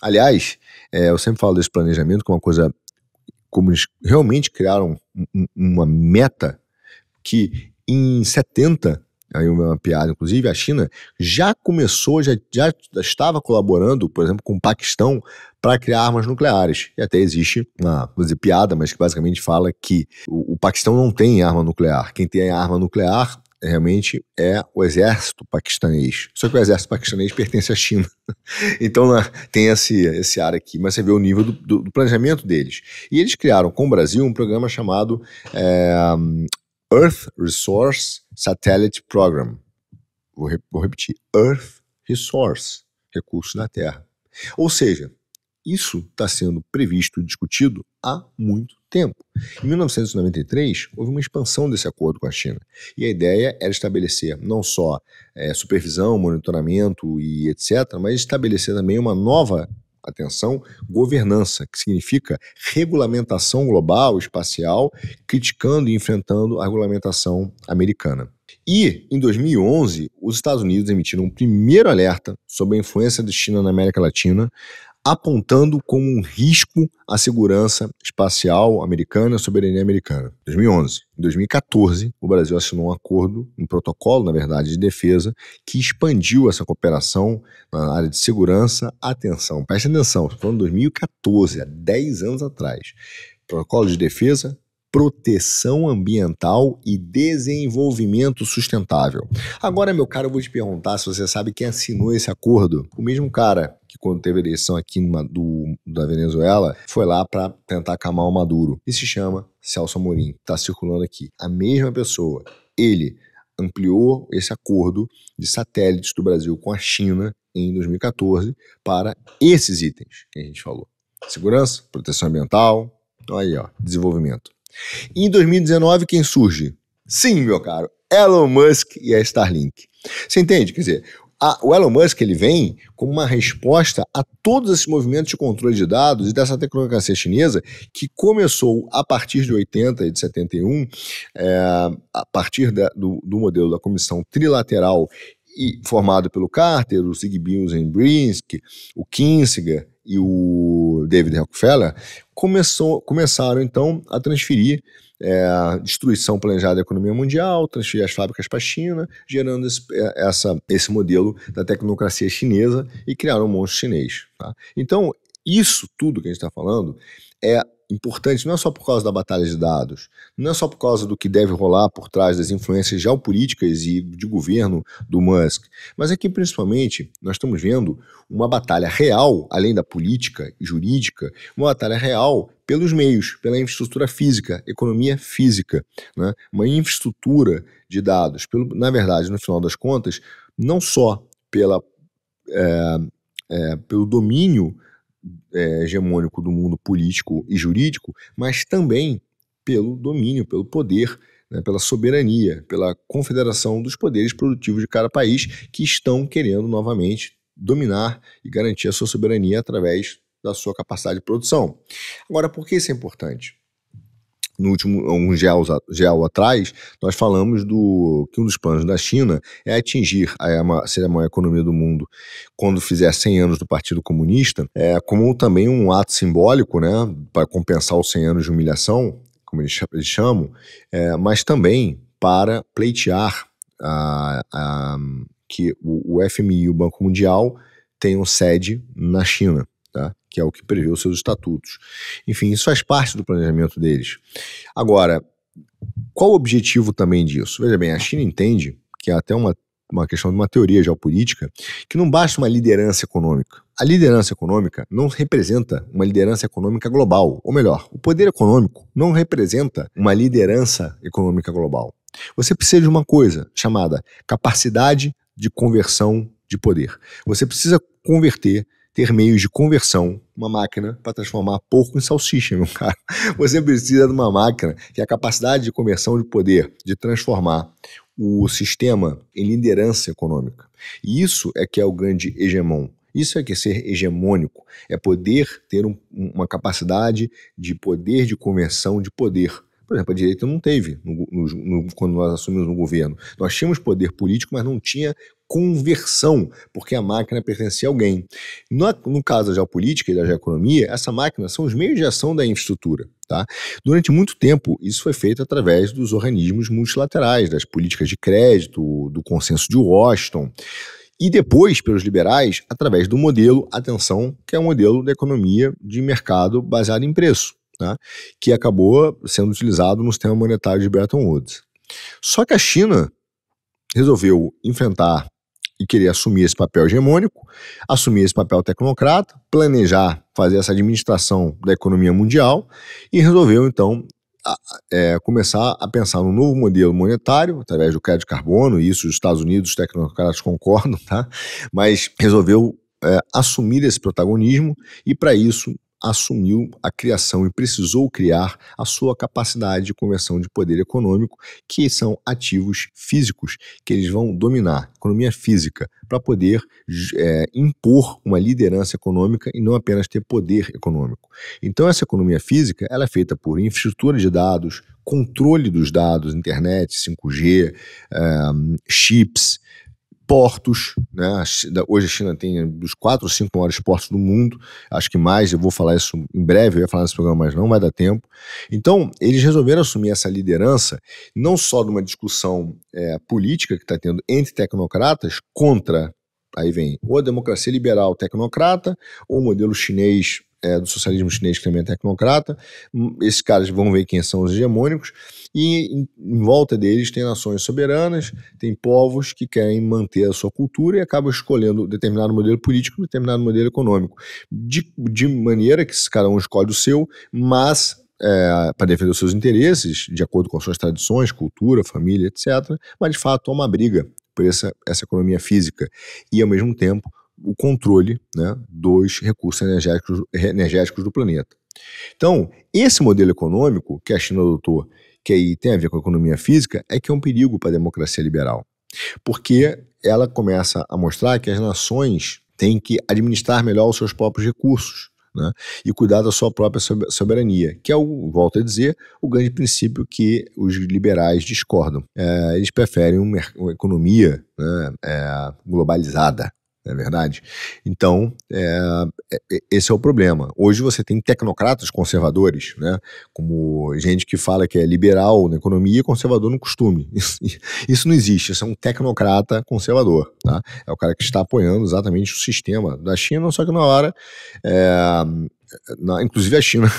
Aliás, eu sempre falo desse planejamento como uma coisa, como eles realmente criaram uma meta que em 70, aí uma piada, inclusive, a China já começou, já estava colaborando, por exemplo, com o Paquistão para criar armas nucleares. E até existe uma, vou dizer, piada, mas que basicamente fala que o Paquistão não tem arma nuclear. Quem tem a arma nuclear realmente é o exército paquistanês. Só que o exército paquistanês pertence à China. Então tem esse ar aqui, mas você vê o nível do planejamento deles. E eles criaram com o Brasil um programa chamado Earth Resource Satellite Program. Vou repetir. Earth Resource, recursos da Terra. Ou seja, isso está sendo previsto e discutido há muito tempo. Em 1993, houve uma expansão desse acordo com a China. E a ideia era estabelecer não só supervisão, monitoramento e etc., mas estabelecer também uma nova, atenção, governança, que significa regulamentação global, espacial, criticando e enfrentando a regulamentação americana. E, em 2011, os Estados Unidos emitiram um primeiro alerta sobre a influência da China na América Latina, apontando como um risco à segurança espacial americana e à soberania americana. 2011. Em 2014, o Brasil assinou um acordo, um protocolo, na verdade, de defesa, que expandiu essa cooperação na área de segurança. Atenção, preste atenção, estou falando de 2014, há 10 anos atrás. Protocolo de defesa, proteção ambiental e desenvolvimento sustentável. Agora, meu caro, eu vou te perguntar se você sabe quem assinou esse acordo. O mesmo cara que, quando teve a eleição aqui da Venezuela, foi lá para tentar acalmar o Maduro. E se chama Celso Amorim. Está circulando aqui. A mesma pessoa. Ele ampliou esse acordo de satélites do Brasil com a China em 2014 para esses itens que a gente falou. Segurança, proteção ambiental, aí ó, desenvolvimento. Em 2019, quem surge? Sim, meu caro, Elon Musk e a Starlink. Você entende? Quer dizer, o Elon Musk ele vem como uma resposta a todos esses movimentos de controle de dados e dessa tecnocracia chinesa que começou a partir de 80 e de 71, a partir do modelo da comissão trilateral formado pelo Carter, o Zbigniew Brzezinski, o Kinsinger e o David Rockefeller, começaram então a transferir a destruição planejada da economia mundial, transferir as fábricas para a China, gerando esse modelo da tecnocracia chinesa e criaram um monstro chinês. Tá? Então, isso tudo que a gente está falando é importante não é só por causa da batalha de dados, não é só por causa do que deve rolar por trás das influências geopolíticas e de governo do Musk, mas é que principalmente nós estamos vendo uma batalha real, além da política e jurídica, uma batalha real pelos meios, pela infraestrutura física, economia física, né? Uma infraestrutura de dados, na verdade, no final das contas, não só pelo domínio hegemônico do mundo político e jurídico, mas também pelo domínio, pelo poder, né, pela soberania, pela confederação dos poderes produtivos de cada país que estão querendo novamente dominar e garantir a sua soberania através da sua capacidade de produção. Agora, por que isso é importante? No último, um gel atrás, nós falamos que um dos planos da China é atingir ser a maior economia do mundo quando fizer 100 anos do Partido Comunista, como também um ato simbólico, né, para compensar os 100 anos de humilhação, como eles chamam, mas também para pleitear que o FMI e o Banco Mundial tenham sede na China, tá? Que é o que prevê os seus estatutos. Enfim, isso faz parte do planejamento deles. Agora, qual o objetivo também disso? Veja bem, a China entende, que é até uma questão de uma teoria geopolítica, que não basta uma liderança econômica. A liderança econômica não representa uma liderança econômica global. Ou melhor, o poder econômico não representa uma liderança econômica global. Você precisa de uma coisa chamada capacidade de conversão de poder. Você precisa ter meios de conversão, uma máquina para transformar porco em salsicha, meu cara. Você precisa de uma máquina que a capacidade de conversão de poder, de transformar o sistema em liderança econômica. E isso é que é o grande hegemon. Isso é que é ser hegemônico, é poder ter uma capacidade de poder de conversão de poder. Por exemplo, a direita não teve quando nós assumimos no governo. Nós tínhamos poder político, mas não tinha conversão, porque a máquina pertencia a alguém. No caso da geopolítica e da geoeconomia, essa máquina são os meios de ação da infraestrutura. Tá? Durante muito tempo, isso foi feito através dos organismos multilaterais, das políticas de crédito, do consenso de Washington, e depois, pelos liberais, através do modelo, atenção, que é o modelo da economia de mercado baseado em preço. Tá? Que acabou sendo utilizado no sistema monetário de Bretton Woods. Só que a China resolveu enfrentar e querer assumir esse papel hegemônico, assumir esse papel tecnocrata, planejar fazer essa administração da economia mundial e resolveu, então, começar a pensar num novo modelo monetário, através do crédito de carbono, e isso os Estados Unidos, os tecnocratas concordam, tá? Mas resolveu assumir esse protagonismo e, para isso, assumiu a criação e precisou criar a sua capacidade de conversão de poder econômico, que são ativos físicos que eles vão dominar, economia física, para poder impor uma liderança econômica e não apenas ter poder econômico. Então essa economia física ela é feita por infraestrutura de dados, controle dos dados, internet, 5G, chips, portos, né? Hoje a China tem dos 4 ou 5 maiores portos do mundo, acho que mais, eu vou falar isso em breve, eu ia falar nesse programa, mas não vai dar tempo. Então, eles resolveram assumir essa liderança, não só de uma discussão política que está tendo entre tecnocratas contra, aí vem, ou a democracia liberal tecnocrata, ou o modelo chinês, do socialismo chinês que também é tecnocrata. Esses caras vão ver quem são os hegemônicos, e em volta deles tem nações soberanas, tem povos que querem manter a sua cultura e acabam escolhendo determinado modelo político, determinado modelo econômico, de maneira que cada um escolhe o seu, mas para defender os seus interesses, de acordo com as suas tradições, cultura, família, etc., mas de fato há uma briga por essa economia física e, ao mesmo tempo, o controle, né, dos recursos energéticos do planeta. Então, esse modelo econômico que a China adotou, que aí tem a ver com a economia física, é que é um perigo para a democracia liberal, porque ela começa a mostrar que as nações têm que administrar melhor os seus próprios recursos, né, e cuidar da sua própria soberania, que é, volto a dizer, o grande princípio que os liberais discordam. Eles preferem uma economia, né, globalizada, não é verdade? Então, esse é o problema. Hoje você tem tecnocratas conservadores, né? Como gente que fala que é liberal na economia e conservador no costume. Isso não existe, isso é um tecnocrata conservador. Tá? É o cara que está apoiando exatamente o sistema da China, só que na hora inclusive a China,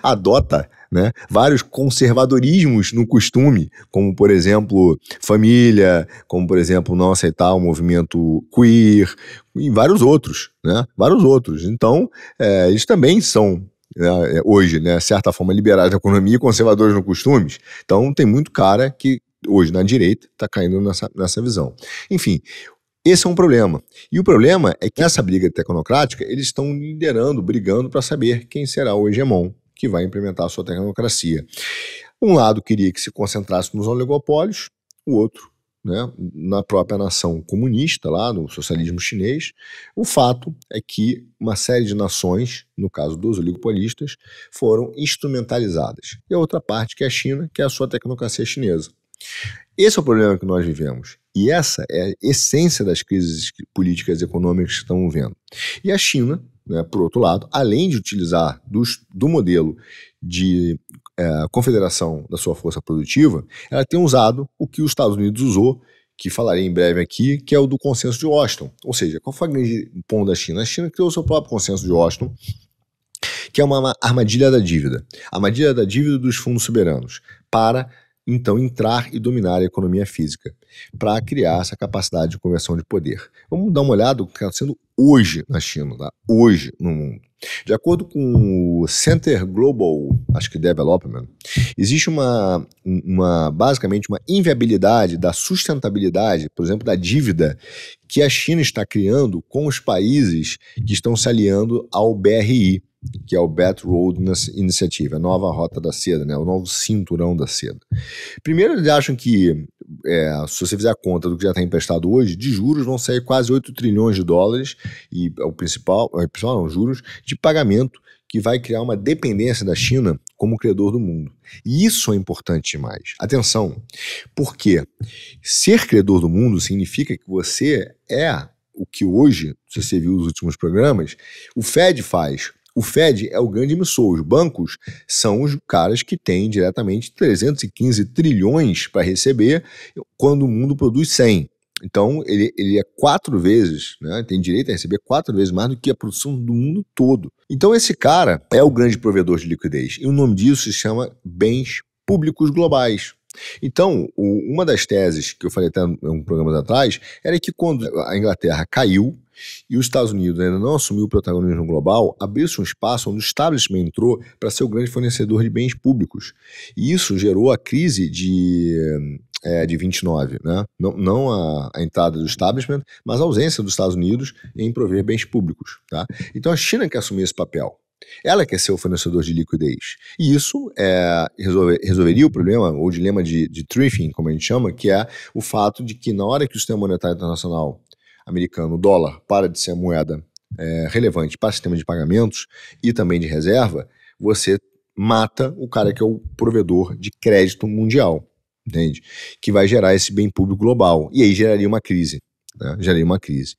adota, né, vários conservadorismos no costume, como, por exemplo, família, como, por exemplo, não aceitar o movimento queer, e vários outros, né, vários outros. Então, eles também são, hoje, né, de certa forma, liberais na economia e conservadores no costumes. Então, tem muito cara que, hoje, na direita, está caindo nessa visão. Enfim, esse é um problema. E o problema é que nessa briga tecnocrática, eles estão liderando, brigando para saber quem será o hegemon que vai implementar a sua tecnocracia. Um lado queria que se concentrasse nos oligopólios, o outro, né, na própria nação comunista, lá no socialismo chinês. O fato é que uma série de nações, no caso dos oligopolistas, foram instrumentalizadas. E a outra parte, que é a China, que é a sua tecnocracia chinesa. Esse é o problema que nós vivemos. E essa é a essência das crises políticas e econômicas que estamos vendo. E a China, né, por outro lado, além de utilizar do modelo de confederação da sua força produtiva, ela tem usado o que os Estados Unidos usou, que falarei em breve aqui, que é o do consenso de Washington. Ou seja, qual foi o grande ponto da China? A China criou o seu próprio consenso de Washington, que é uma armadilha da dívida. A armadilha da dívida dos fundos soberanos, para então entrar e dominar a economia física, para criar essa capacidade de conversão de poder. Vamos dar uma olhada no que está sendo hoje na China, tá? Hoje no mundo. De acordo com o Center Global, acho que Development, existe basicamente uma inviabilidade da sustentabilidade, por exemplo, da dívida que a China está criando com os países que estão se aliando ao BRI, que é o Belt Road Initiative, a nova rota da seda, né, o novo cinturão da seda. Primeiro, eles acham que, se você fizer a conta do que já está emprestado hoje, de juros vão sair quase 8 trilhões de dólares, e o principal não, juros de pagamento, que vai criar uma dependência da China como credor do mundo. E isso é importante demais. Atenção, porque ser credor do mundo significa que você é o que hoje, se você viu os últimos programas, o Fed faz. O Fed é o grande emissor, os bancos são os caras que têm diretamente 315 trilhões para receber quando o mundo produz 100. Então ele é 4 vezes, né, tem direito a receber 4 vezes mais do que a produção do mundo todo. Então esse cara é o grande provedor de liquidez e o nome disso se chama bens públicos globais. Então, uma das teses que eu falei até em programas atrás era que quando a Inglaterra caiu e os Estados Unidos ainda não assumiu o protagonismo global, abriu-se um espaço onde o establishment entrou para ser o grande fornecedor de bens públicos. E isso gerou a crise de 29, né? Não a entrada do establishment, mas a ausência dos Estados Unidos em prover bens públicos. Tá? Então a China quer assumir esse papel. Ela quer ser o fornecedor de liquidez. E isso resolveria o problema, ou o dilema de thrifting, como a gente chama, que é o fato de que na hora que o sistema monetário internacional americano, o dólar, para de ser a moeda relevante para o sistema de pagamentos e também de reserva, você mata o cara que é o provedor de crédito mundial, entende? Que vai gerar esse bem público global. E aí geraria uma crise. Geraria uma crise.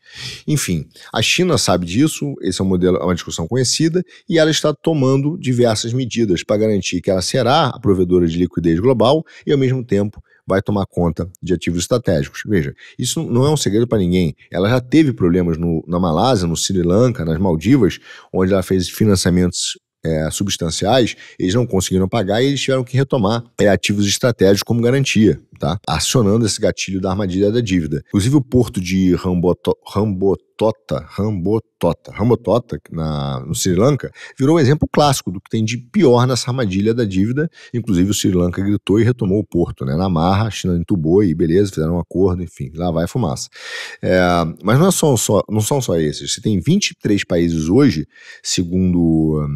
Enfim, a China sabe disso, esse é um modelo, é uma discussão conhecida, e ela está tomando diversas medidas para garantir que ela será a provedora de liquidez global e, ao mesmo tempo, vai tomar conta de ativos estratégicos. Veja, isso não é um segredo para ninguém. Ela já teve problemas na Malásia, no Sri Lanka, nas Maldivas, onde ela fez financiamentos substanciais, eles não conseguiram pagar e eles tiveram que retomar ativos estratégicos como garantia, tá? Acionando esse gatilho da armadilha da dívida. Inclusive o porto de Hambantota, no Sri Lanka, virou um exemplo clássico do que tem de pior nessa armadilha da dívida. Inclusive o Sri Lanka gritou e retomou o porto, né? Na marra, a China entubou e beleza, fizeram um acordo, enfim, lá vai a fumaça. Mas não são só esses. Você tem 23 países hoje, segundo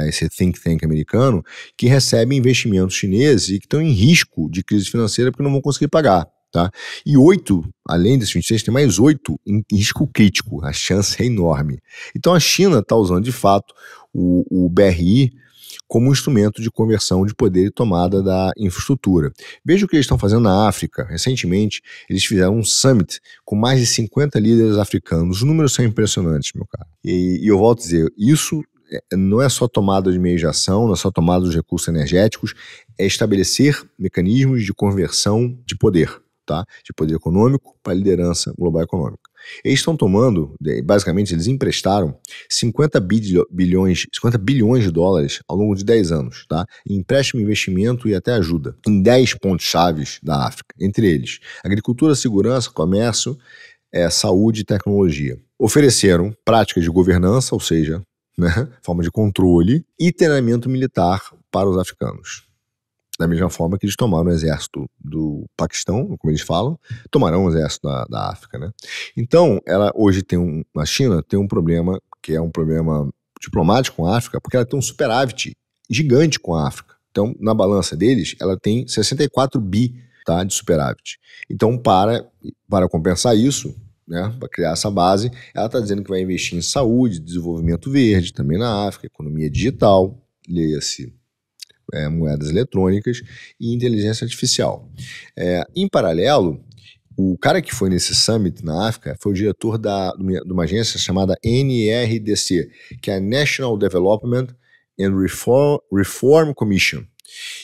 esse think tank americano, que recebem investimentos chineses e que estão em risco de crise financeira porque não vão conseguir pagar. Tá? E 8, além desses 26, tem mais 8 em risco crítico. A chance é enorme. Então a China está usando de fato o BRI como um instrumento de conversão de poder e tomada da infraestrutura. Veja o que eles estão fazendo na África. Recentemente, eles fizeram um summit com mais de 50 líderes africanos. Os números são impressionantes, meu cara. E eu volto a dizer, isso não é só tomada de meios de ação, não é só tomada dos recursos energéticos, é estabelecer mecanismos de conversão de poder. tá? De poder econômico para liderança global econômica. Eles estão tomando, basicamente, eles emprestaram 50 bilhões de dólares ao longo de 10 anos, tá? Em empréstimo, investimento e até ajuda, em 10 pontos chaves da África, entre eles agricultura, segurança, comércio, saúde e tecnologia. Ofereceram práticas de governança, ou seja, né, forma de controle e treinamento militar para os africanos. Da mesma forma que eles tomaram o exército do Paquistão, como eles falam, tomarão o exército da África, né? Então, ela hoje a China tem um problema, que é um problema diplomático com a África, porque ela tem um superávit gigante com a África. Então, na balança deles, ela tem 64 bi, tá, de superávit. Então, para compensar isso, né, para criar essa base, ela está dizendo que vai investir em saúde, desenvolvimento verde, também na África, economia digital, leia-se moedas eletrônicas e inteligência artificial. Em paralelo, o cara que foi nesse summit na África foi o diretor de uma agência chamada NRDC, que é a National Development and Reform Commission.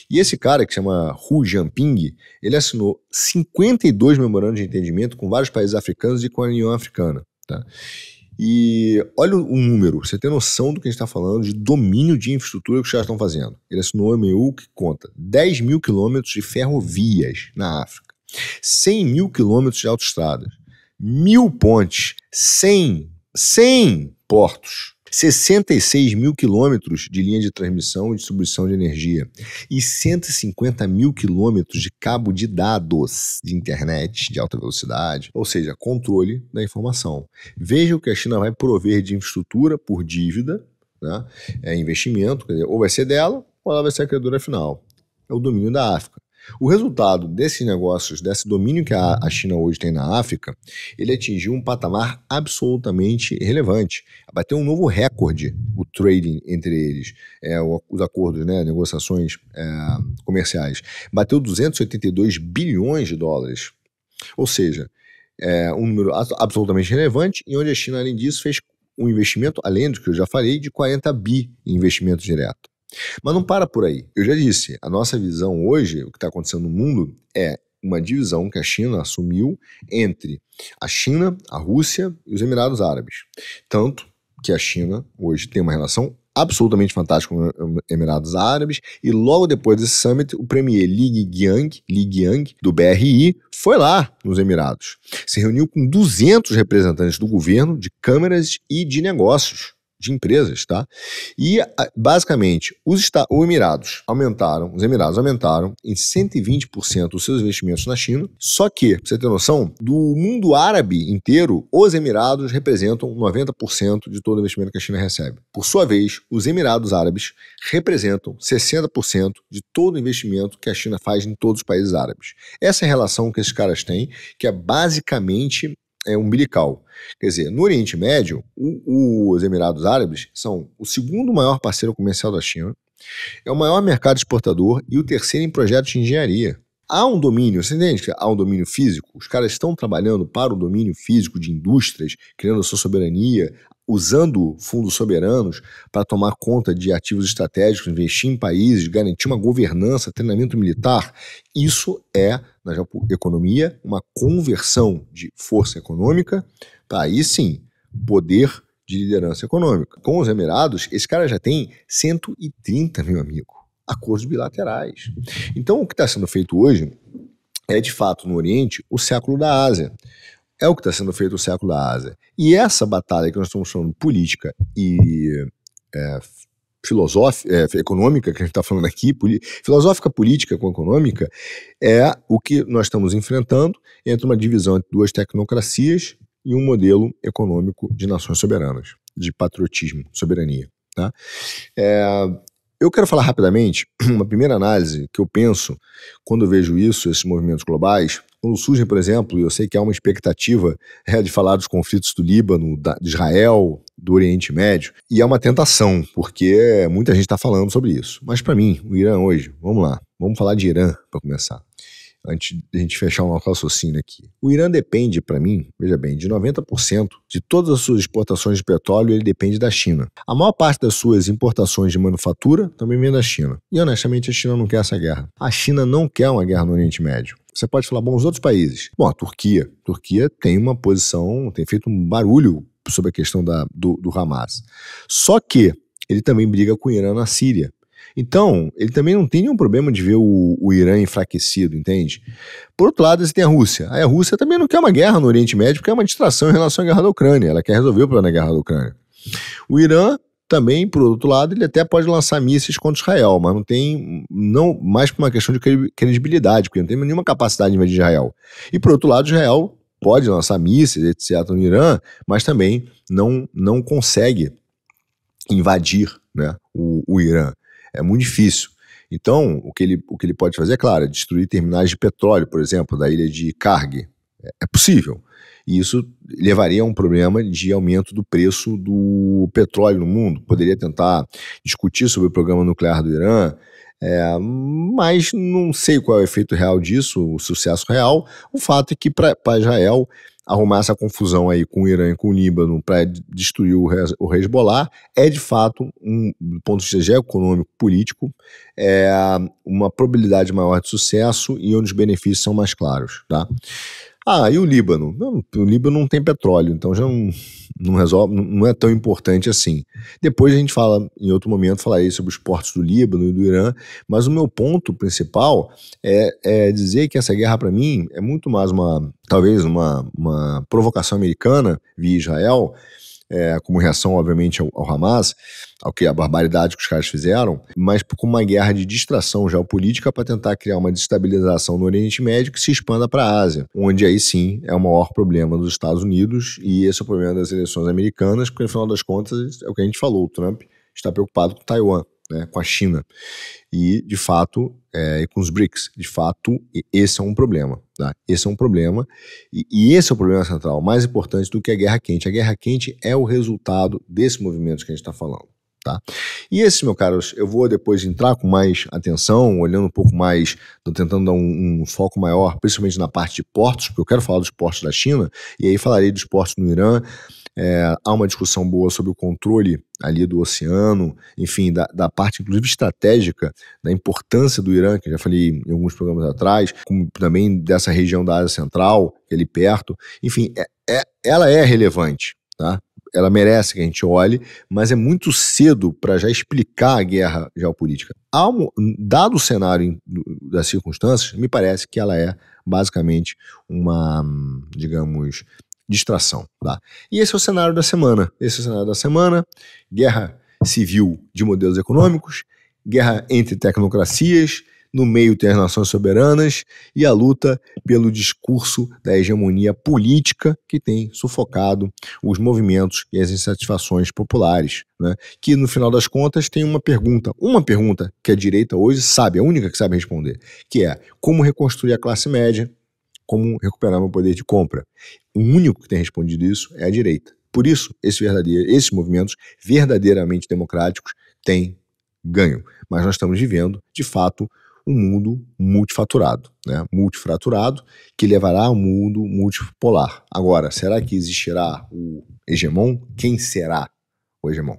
E esse cara, que chama Hu Jinping, ele assinou 52 memorandos de entendimento com vários países africanos e com a União Africana, tá? E olha o número, você tem noção do que a gente está falando de domínio de infraestrutura que os caras estão fazendo. Ele assinou um MOU que conta 10 mil quilômetros de ferrovias na África, 100 mil quilômetros de autoestradas, 1000 pontes, 100 portos, 66 mil quilômetros de linha de transmissão e distribuição de energia e 150 mil quilômetros de cabo de dados de internet de alta velocidade, ou seja, controle da informação. Veja o que a China vai prover de infraestrutura por dívida, né? Investimento, quer dizer, ou vai ser dela ou ela vai ser a credora final. É o domínio da África. O resultado desses negócios, desse domínio que a China hoje tem na África, ele atingiu um patamar absolutamente relevante. Bateu um novo recorde, o trading entre eles, os acordos, né, negociações comerciais. Bateu 282 bilhões de dólares. Ou seja, um número absolutamente relevante, e onde a China, além disso, fez um investimento, além do que eu já falei, de 40 bi em investimento direto. Mas não para por aí. Eu já disse, a nossa visão hoje, o que está acontecendo no mundo, é uma divisão que a China assumiu entre a China, a Rússia e os Emirados Árabes. Tanto que a China hoje tem uma relação absolutamente fantástica com os Emirados Árabes, e logo depois desse summit, o premier Li Qiang, do BRI, foi lá nos Emirados. Se reuniu com 200 representantes do governo, de câmaras e de negócios, de empresas, tá? E, basicamente, os Emirados aumentaram em 120% os seus investimentos na China, só que, pra você ter noção, do mundo árabe inteiro, os Emirados representam 90% de todo o investimento que a China recebe. Por sua vez, os Emirados Árabes representam 60% de todo o investimento que a China faz em todos os países árabes. Essa é a relação que esses caras têm, que é basicamente umbilical. Quer dizer, no Oriente Médio, os Emirados Árabes são o segundo maior parceiro comercial da China, é o maior mercado exportador e o terceiro em projetos de engenharia. Há um domínio, você entende que há um domínio físico? Os caras estão trabalhando para o domínio físico de indústrias, criando a sua soberania, usando fundos soberanos para tomar conta de ativos estratégicos, investir em países, garantir uma governança, treinamento militar. Isso é, na economia, uma conversão de força econômica para, aí sim, poder de liderança econômica. Com os Emirados, esse cara já tem 130, meu amigo, acordos bilaterais. Então, o que está sendo feito hoje é, de fato, no Oriente, o século da Ásia. É o que está sendo feito o século da Ásia. E essa batalha que nós estamos falando política e econômica, que a gente está falando aqui, filosófica política com econômica, é o que nós estamos enfrentando entre uma divisão entre duas tecnocracias e um modelo econômico de nações soberanas, de patriotismo, soberania. Tá? Eu quero falar rapidamente uma primeira análise que eu penso quando eu vejo isso, esses movimentos globais. Quando surgem, por exemplo, e eu sei que há uma expectativa de falar dos conflitos do Líbano, de Israel, do Oriente Médio, e é uma tentação, porque muita gente está falando sobre isso. Mas para mim, o Irã hoje, vamos lá, vamos falar de Irã para começar, antes de a gente fechar o nosso raciocínio aqui. O Irã depende, para mim, veja bem, de 90% de todas as suas exportações de petróleo, ele depende da China. A maior parte das suas importações de manufatura também vem da China. E honestamente, a China não quer essa guerra. A China não quer uma guerra no Oriente Médio. Você pode falar, bom, os outros países. Bom, a Turquia. A Turquia tem uma posição, tem feito um barulho sobre a questão do Hamas. Só que ele também briga com o Irã na Síria. Então, ele também não tem nenhum problema de ver o Irã enfraquecido, entende? Por outro lado, você tem a Rússia. Aí a Rússia também não quer uma guerra no Oriente Médio, porque é uma distração em relação à guerra da Ucrânia. Ela quer resolver o problema da guerra da Ucrânia. O Irã também, por outro lado, ele até pode lançar mísseis contra Israel, mas não tem, não mais por uma questão de credibilidade, porque não tem nenhuma capacidade de invadir Israel. E por outro lado, Israel pode lançar mísseis, etc., no Irã, mas também não consegue invadir, né, o Irã. É muito difícil. Então, o que ele pode fazer, é claro, destruir terminais de petróleo, por exemplo, da ilha de Karg. É possível. E isso levaria a um problema de aumento do preço do petróleo no mundo. Poderia tentar discutir sobre o programa nuclear do Irã, mas não sei qual é o efeito real disso, o sucesso real. O fato é que para Israel arrumar essa confusão aí com o Irã e com o Líbano para destruir o Hezbollah é de fato, do ponto de vista geoeconômico, político, uma probabilidade maior de sucesso e onde os benefícios são mais claros, tá? E o Líbano? O Líbano não tem petróleo, então já não resolve, não é tão importante assim. Depois a gente fala, em outro momento, falarei sobre os portos do Líbano e do Irã, mas o meu ponto principal é dizer que essa guerra, para mim, é muito mais talvez uma provocação americana via Israel, como reação, obviamente, ao Hamas, a barbaridade que os caras fizeram, mas como uma guerra de distração geopolítica para tentar criar uma destabilização no Oriente Médio que se expanda para a Ásia, onde aí sim é o maior problema dos Estados Unidos e esse é o problema das eleições americanas, porque no final das contas é o que a gente falou, o Trump está preocupado com Taiwan, né, com a China e de fato com os BRICS, de fato esse é um problema, tá? Esse é um problema e esse é o problema central, mais importante do que a guerra quente. A guerra quente é o resultado desse movimento que a gente está falando. Tá? E esse, meu caros, eu vou depois entrar com mais atenção, olhando um pouco mais, tentando dar um foco maior, principalmente na parte de portos, porque eu quero falar dos portos da China, e aí falarei dos portos no Irã. Há uma discussão boa sobre o controle ali do oceano, enfim, da parte inclusive estratégica, da importância do Irã, que eu já falei em alguns programas atrás, como também dessa região da Ásia Central, que é ali perto, enfim, ela é relevante, tá? Ela merece que a gente olhe, mas é muito cedo para já explicar a guerra geopolítica. Dado o cenário das circunstâncias, me parece que ela é basicamente uma, digamos, distração. Tá? E esse é o cenário da semana. Esse é o cenário da semana: guerra civil de modelos econômicos, guerra entre tecnocracias, no meio tem as nações soberanas e a luta pelo discurso da hegemonia política que tem sufocado os movimentos e as insatisfações populares, né? Que no final das contas tem uma pergunta que a direita hoje sabe, a única que sabe responder, que é como reconstruir a classe média, como recuperar meu poder de compra. O único que tem respondido isso é a direita. Por isso, esses movimentos verdadeiramente democráticos têm ganho. Mas nós estamos vivendo, de fato, um mundo multifaturado, né? Multifraturado, que levará a um mundo multipolar. Agora, será que existirá o hegemon? Quem será o hegemon?